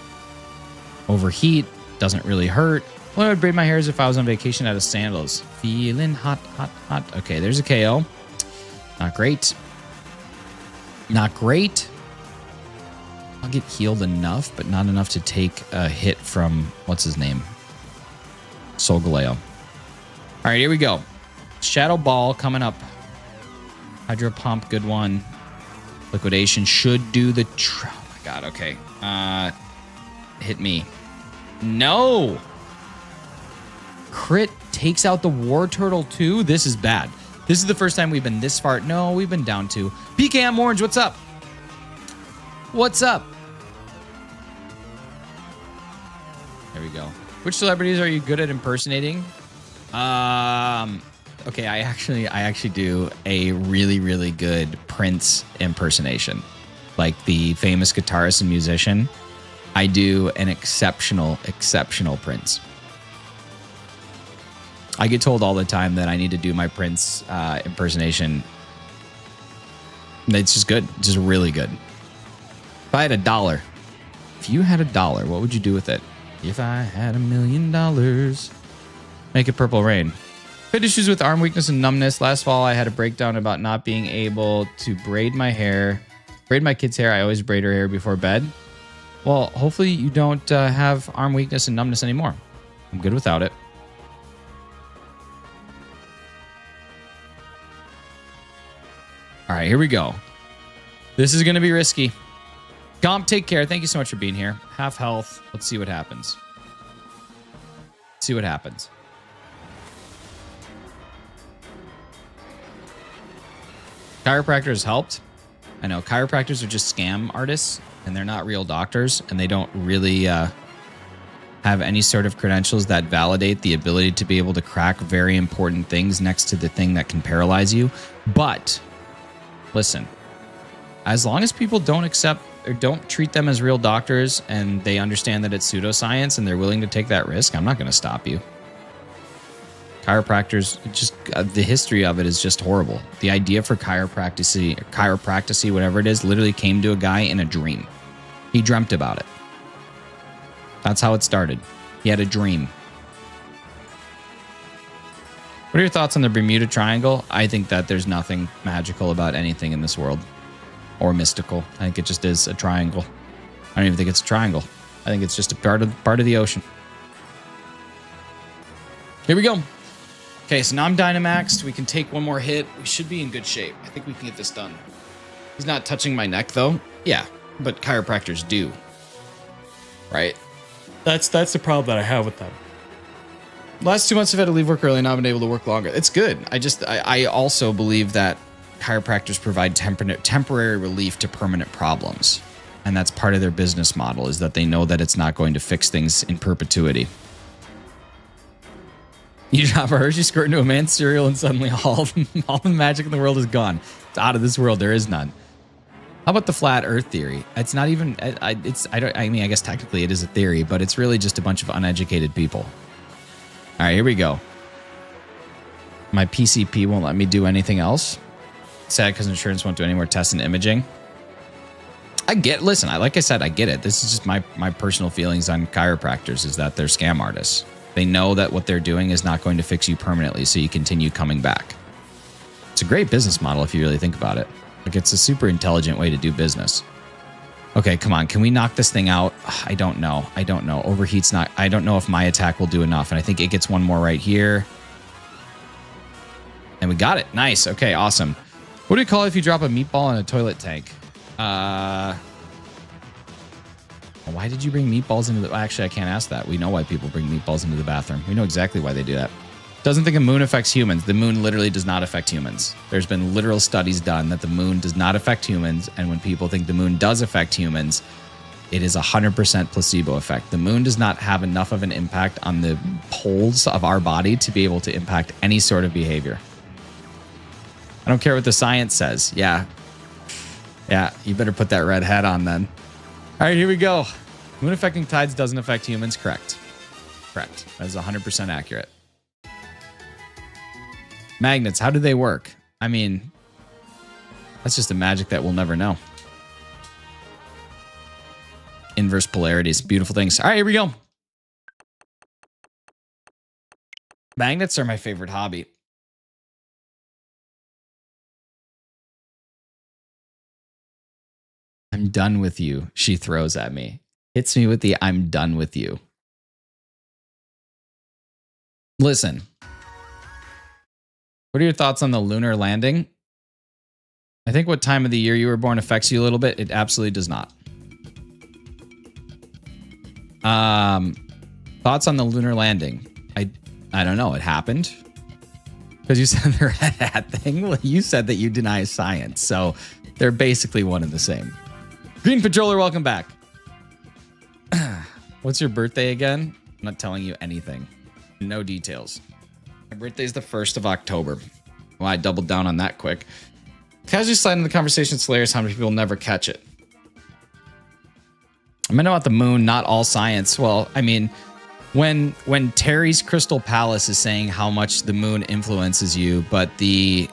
Speaker 1: Overheat, doesn't really hurt. Well, I would braid my hair as if I was on vacation out of sandals. Feeling hot, hot, hot. Okay, there's a KO. Not great. Not great. I'll get healed enough, but not enough to take a hit from, what's his name? Solgaleo. All right, here we go. Shadow Ball coming up. Hydro Pump, good one. Liquidation should do the... oh my god, okay. Hit me. No! Crit takes out the War Turtle too? This is bad. This is the first time we've been this far. No, we've been down 2. PKM Orange, what's up? What's up? There we go. Which celebrities are you good at impersonating? Okay, I actually do a really, really good Prince impersonation. Like the famous guitarist and musician. I do an exceptional Prince. I get told all the time that I need to do my Prince impersonation. It's just good. It's just really good. If I had $1, if you had $1, what would you do with it? If I had $1 million, make it Purple Rain. Had issues with arm weakness and numbness. Last fall, I had a breakdown about not being able to braid my kid's hair. I always braid her hair before bed. Well, hopefully you don't have arm weakness and numbness anymore. I'm good without it. All right, here we go. This is going to be risky. Gomp, take care. Thank you so much for being here. Half health. Let's see what happens. See what happens. Chiropractors helped. I know chiropractors are just scam artists, and they're not real doctors, and they don't really have any sort of credentials that validate the ability to be able to crack very important things next to the thing that can paralyze you. But listen, as long as people don't accept or don't treat them as real doctors and they understand that it's pseudoscience and they're willing to take that risk, I'm not going to stop you. Chiropractors, just the history of it is just horrible. The idea for chiropractic, whatever it is, literally came to a guy in a dream. He dreamt about it. That's how it started. He had a dream. What are your thoughts on the Bermuda Triangle? I think that there's nothing magical about anything in this world. Or mystical. I think it just is a triangle. I don't even think it's a triangle. I think it's just a part of the ocean. Here we go. Okay, so now I'm Dynamaxed. We can take one more hit. We should be in good shape. I think we can get this done. He's not touching my neck, though. Yeah, but chiropractors do. Right? That's the problem that I have with them. Last 2 months I've had to leave work early, and I've been able to work longer. It's good. I also believe that chiropractors provide temporary relief to permanent problems. And that's part of their business model, is that they know that it's not going to fix things in perpetuity. You drop a Hershey squirt into a man's cereal and suddenly all the magic in the world is gone. It's out of this world. There is none. How about the flat earth theory? It's not even, I guess technically it is a theory, but it's really just a bunch of uneducated people. All right, here we go. My PCP won't let me do anything else. Sad because insurance won't do any more tests and imaging. Listen, like I said, I get it. This is just my personal feelings on chiropractors, is that they're scam artists. They know that what they're doing is not going to fix you permanently, so you continue coming back. It's a great business model if you really think about it. Like, it's a super intelligent way to do business. Okay, come on. Can we knock this thing out? I don't know. Overheat's not... I don't know if my attack will do enough, and I think it gets one more right here. And we got it. Nice. Okay, awesome. What do you call it if you drop a meatball in a toilet tank? Why did you bring meatballs into the... Actually, I can't ask that. We know why people bring meatballs into the bathroom. We know exactly why they do that. Doesn't think a moon affects humans. The moon literally does not affect humans. There's been literal studies done that the moon does not affect humans. And when people think the moon does affect humans, it is 100% placebo effect. The moon does not have enough of an impact on the poles of our body to be able to impact any sort of behavior. I don't care what the science says. Yeah. Yeah, you better put that red hat on then. All right, here we go. Moon affecting tides doesn't affect humans. Correct. Correct. That is 100% accurate. Magnets, how do they work? I mean, that's just a magic that we'll never know. Inverse polarities, beautiful things. All right, here we go. Magnets are my favorite hobby. I'm done with you, she throws at me. Hits me with the I'm done with you. Listen. What are your thoughts on the lunar landing? I think what time of the year you were born affects you a little bit. It absolutely does not. Thoughts on the lunar landing? I don't know. It happened. Because you said the red hat thing. Well, you said that you deny science. So they're basically one and the same. Green Patroller, welcome back. What's your birthday again? I'm not telling you anything. No details. My birthday's the 1st of October. Well, I doubled down on that quick. Casually slide in the conversation. It's hilarious how many people never catch it. I mean about the moon, not all science. Well, I mean, when Terry's Crystal Palace is saying how much the moon influences you, but the,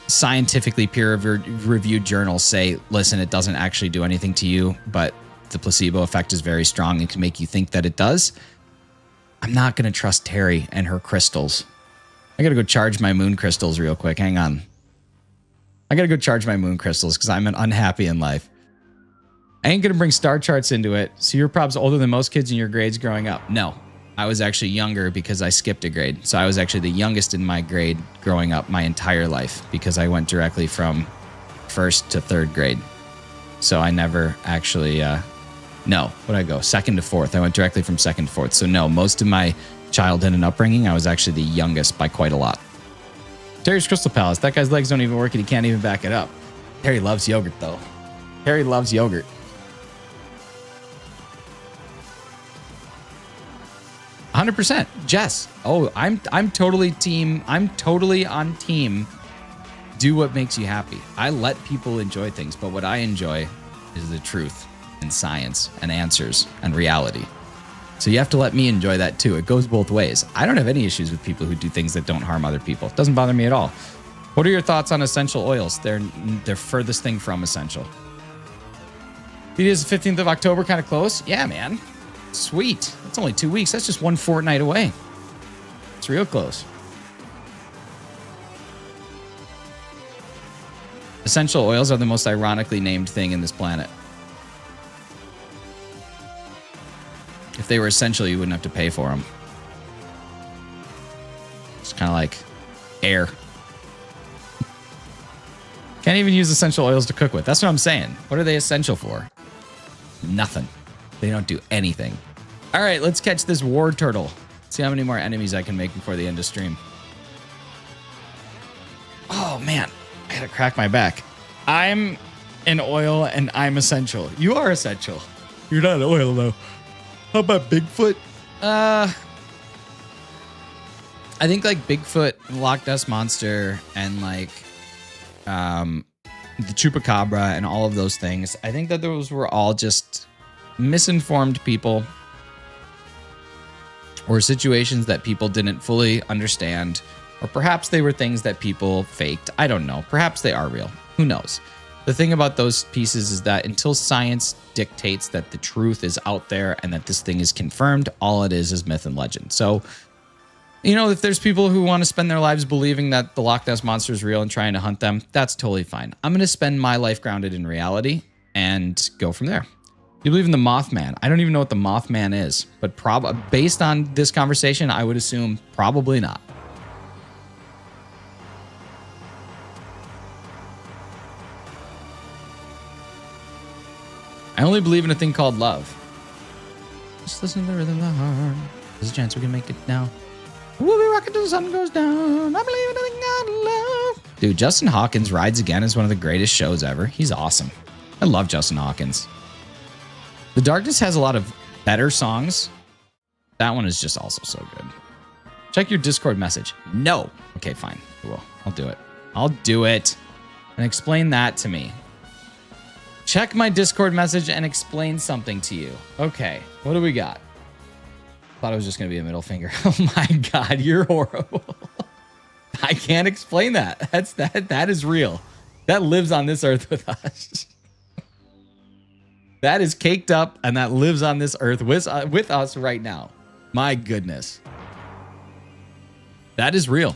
Speaker 1: scientifically peer-reviewed journals say, listen, it doesn't actually do anything to you, but the placebo effect is very strong and can make you think that it does. I'm not going to trust Terry and her crystals. I got to go charge my moon crystals real quick. Hang on. I got to go charge my moon crystals because I'm unhappy in life. I ain't going to bring star charts into it. So you're probably older than most kids in your grades growing up. No, I was actually younger because I skipped a grade. So I was actually the youngest in my grade growing up my entire life because I went directly from 1st to 3rd grade. So I never actually, no, what'd I go? 2nd to 4th. I went directly from 2nd to 4th. So no, most of my childhood and upbringing, I was actually the youngest by quite a lot. Terry's Crystal Palace. That guy's legs don't even work and he can't even back it up. Terry loves yogurt though. Terry loves yogurt. 100%. Jess. Oh, I'm totally team. I'm totally on team. Do what makes you happy. I let people enjoy things, but what I enjoy is the truth and science and answers and reality. So you have to let me enjoy that too. It goes both ways. I don't have any issues with people who do things that don't harm other people. It doesn't bother me at all. What are your thoughts on essential oils? They're furthest thing from essential. It is the 15th of October, kind of close. Yeah, man. Sweet. That's only 2 weeks. That's just one fortnight away. It's real close. Essential oils are the most ironically named thing in this planet. If they were essential, you wouldn't have to pay for them. It's kind of like air. Can't even use essential oils to cook with. That's what I'm saying. What are they essential for? Nothing. They don't do anything. All right, let's catch this war turtle. See how many more enemies I can make before the end of stream. Oh, man. I gotta crack my back. I'm an oil and I'm essential. You are essential. You're not an oil, though. How about Bigfoot? I think like Bigfoot, Loch Ness Monster, and like the Chupacabra and all of those things. I think that those were all just misinformed people or situations that people didn't fully understand, or perhaps they were things that people faked. I don't know. Perhaps they are real. Who knows? The thing about those pieces is that until science dictates that the truth is out there and that this thing is confirmed, all it is myth and legend. So, if there's people who want to spend their lives believing that the Loch Ness Monster is real and trying to hunt them, that's totally fine. I'm going to spend my life grounded in reality and go from there. You believe in the Mothman? I don't even know what the Mothman is, but based on this conversation, I would assume probably not. I only believe in a thing called love. Just listen to the rhythm of the heart. There's a chance we can make it now. We'll be rocking till the sun goes down. I believe in a thing called love. Dude, Justin Hawkins Rides Again is one of the greatest shows ever. He's awesome. I love Justin Hawkins. The Darkness has a lot of better songs. That one is just also so good. Check your Discord message. No. Okay, fine. I will. I'll do it. I'll do it. And explain that to me. Check my Discord message and explain something to you. Okay, what do we got? Thought it was just going to be a middle finger. Oh my God, you're horrible. I can't explain that. That is real. That lives on this earth with us. That is caked up and that lives on this earth with us right now. My goodness. That is real.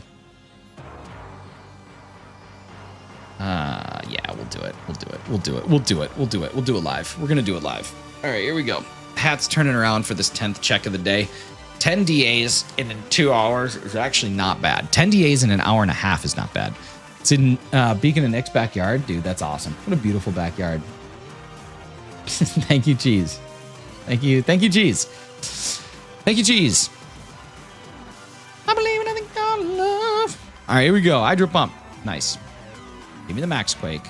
Speaker 1: Yeah, we'll do it. We'll do it. We'll do it. We'll do it. We'll do it. We'll do it live. We're going to do it live. All right, here we go. Hat's turning around for this 10th check of the day. 10 DAs in 2 hours is actually not bad. 10 DAs in an hour and a half is not bad. It's in Beacon and Nick's backyard. Dude, that's awesome. What a beautiful backyard. Thank you, Cheese. Thank you. Thank you, Cheese. Thank you, Cheese. I believe in anything called love. All right, here we go. Hydro Pump. Nice. Give me the Max Quake.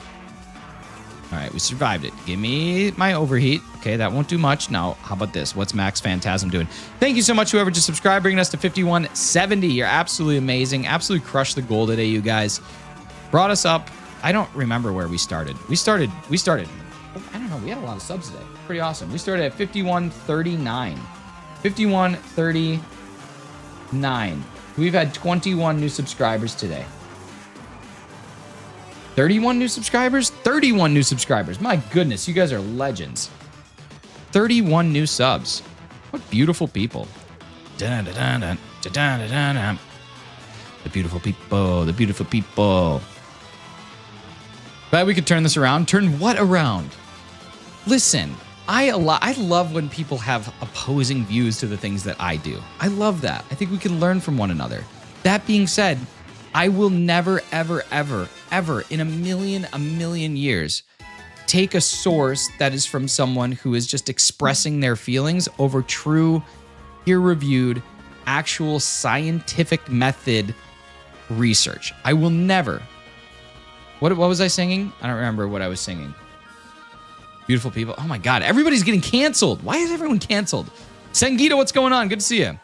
Speaker 1: All right, we survived it. Give me my Overheat. Okay, that won't do much. Now, how about this? What's Max Phantasm doing? Thank you so much, whoever just subscribed, bringing us to 5170. You're absolutely amazing. Absolutely crushed the goal today, you guys. Brought us up. I don't remember where we started. We started. I don't know. We had a lot of subs today. Pretty awesome. We started at 5139. 5139. We've had 21 new subscribers today. 31 new subscribers? 31 new subscribers. My goodness, you guys are legends. 31 new subs. What beautiful people. Dun, dun, dun, dun, dun, dun, dun, dun. The beautiful people. The beautiful people. Glad we could turn this around. Turn what around? Listen, I love when people have opposing views to the things that I do. I love that. I think we can learn from one another. That being said, I will never, ever, ever, ever in a million years take a source that is from someone who is just expressing their feelings over true, peer-reviewed, actual scientific method research. I will never. What was I singing? I don't remember what I was singing. Beautiful people. Oh my God, everybody's getting canceled. Why is everyone canceled? Sangita, what's going on? Good to see you.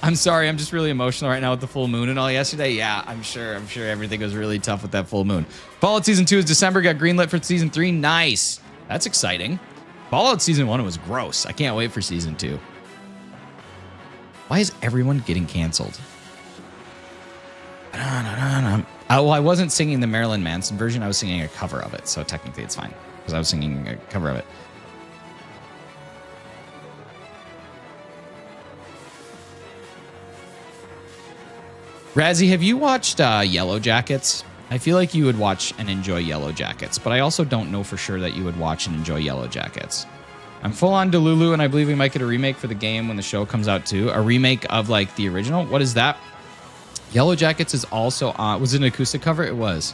Speaker 1: I'm sorry, I'm just really emotional right now with the full moon and all yesterday. Yeah, I'm sure everything was really tough with that full moon. Fallout Season 2 is December, got greenlit for Season 3. Nice. That's exciting. Fallout Season 1 was gross. I can't wait for Season 2. Why is everyone getting canceled? Well, I wasn't singing the Marilyn Manson version. I was singing a cover of it, so technically it's fine because I was singing a cover of it. Razzie, have you watched Yellow Jackets? I feel like you would watch and enjoy Yellow Jackets, but I also don't know for sure that you would watch and enjoy Yellow Jackets. I'm full on Delulu, and I believe we might get a remake for the game when the show comes out too. A remake of like the original. What is that? Yellow Jackets is also on. Was it an acoustic cover? It was.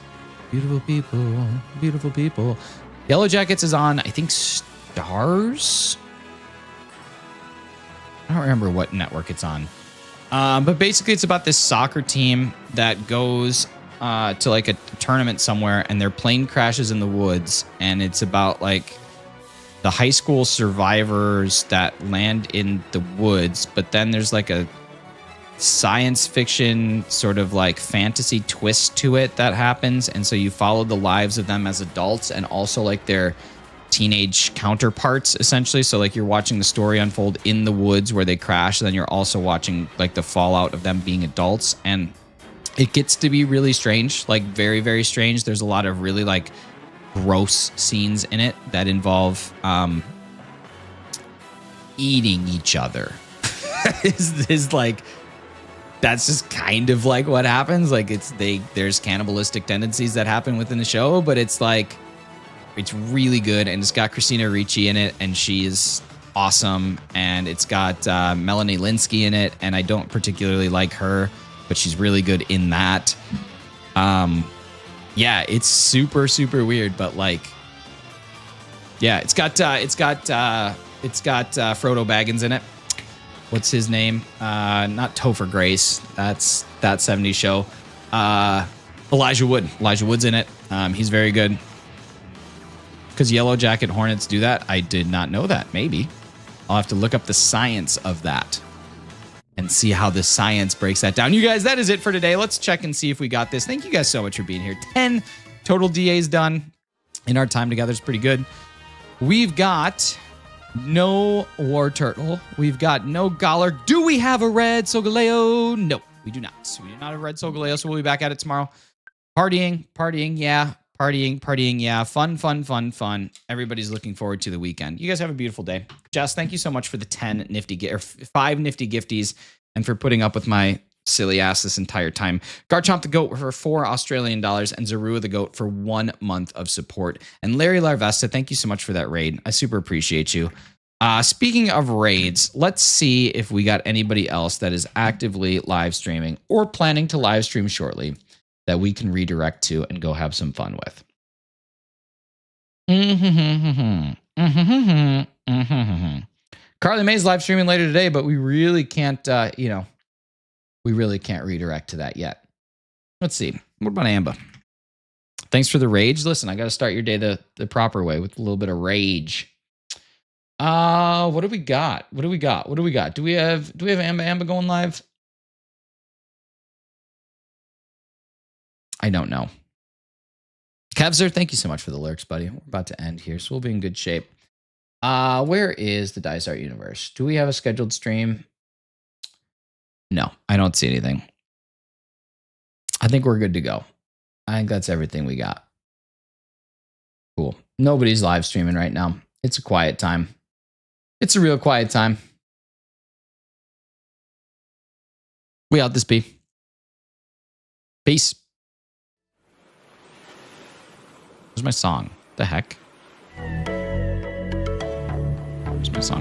Speaker 1: Beautiful people, beautiful people. Yellow Jackets is on, I think, Stars? I don't remember what network it's on. But basically it's about this soccer team that goes to like a tournament somewhere and their plane crashes in the woods. And it's about like the high school survivors that land in the woods. But then there's like a science fiction sort of like fantasy twist to it that happens. And so you follow the lives of them as adults and also like their teenage counterparts essentially. So like you're watching the story unfold in the woods where they crash, and then you're also watching like the fallout of them being adults, and it gets to be really strange, like very, very strange. There's a lot of really like gross scenes in it that involve eating each other. is like that's just kind of like what happens. Like there's cannibalistic tendencies that happen within the show, but it's like it's really good, and it's got Christina Ricci in it, and she's awesome. And it's got Melanie Linsky in it, and I don't particularly like her, but she's really good in that. Yeah, it's super, super weird, but like Yeah, it's got Frodo Baggins in it. What's his name? Not Topher Grace. That's that 70s show. Elijah Wood. Elijah Wood's in it. He's very good. Because Yellow Jacket Hornets do that? I did not know that. Maybe. I'll have to look up the science of that and see how the science breaks that down. You guys, that is it for today. Let's check and see if we got this. Thank you guys so much for being here. 10 total DAs done in our time together. It's pretty good. We've got no War Turtle. We've got no Galar. Do we have a red Solgaleo? No, we do not. We do not have a red Solgaleo, so we'll be back at it tomorrow. Partying, yeah. Partying, yeah. Fun. Everybody's looking forward to the weekend. You guys have a beautiful day. Jess, thank you so much for the 5 nifty gifties and for putting up with my silly ass this entire time. Garchomp the Goat for $4 Australian, and Zorua the Goat for 1 month of support. And Larry Larvesta, thank you so much for that raid. I super appreciate you. Speaking of raids, let's see if we got anybody else that is actively live streaming or planning to live stream shortly that we can redirect to and go have some fun with. Carly May's live streaming later today, but we really can't, we really can't redirect to that yet. Let's see. What about Amba? Thanks for the rage. Listen, I got to start your day the proper way with a little bit of rage. What do we got? Do we have Amba going live? I don't know. Kevzer, thank you so much for the lurks, buddy. We're about to end here, so we'll be in good shape. Where is the Dice Art Universe? Do we have a scheduled stream? No, I don't see anything. I think we're good to go. I think that's everything we got. Cool. Nobody's live streaming right now. It's a quiet time. It's a real quiet time. We out this B. Peace. Where's my song? The heck? Where's my song?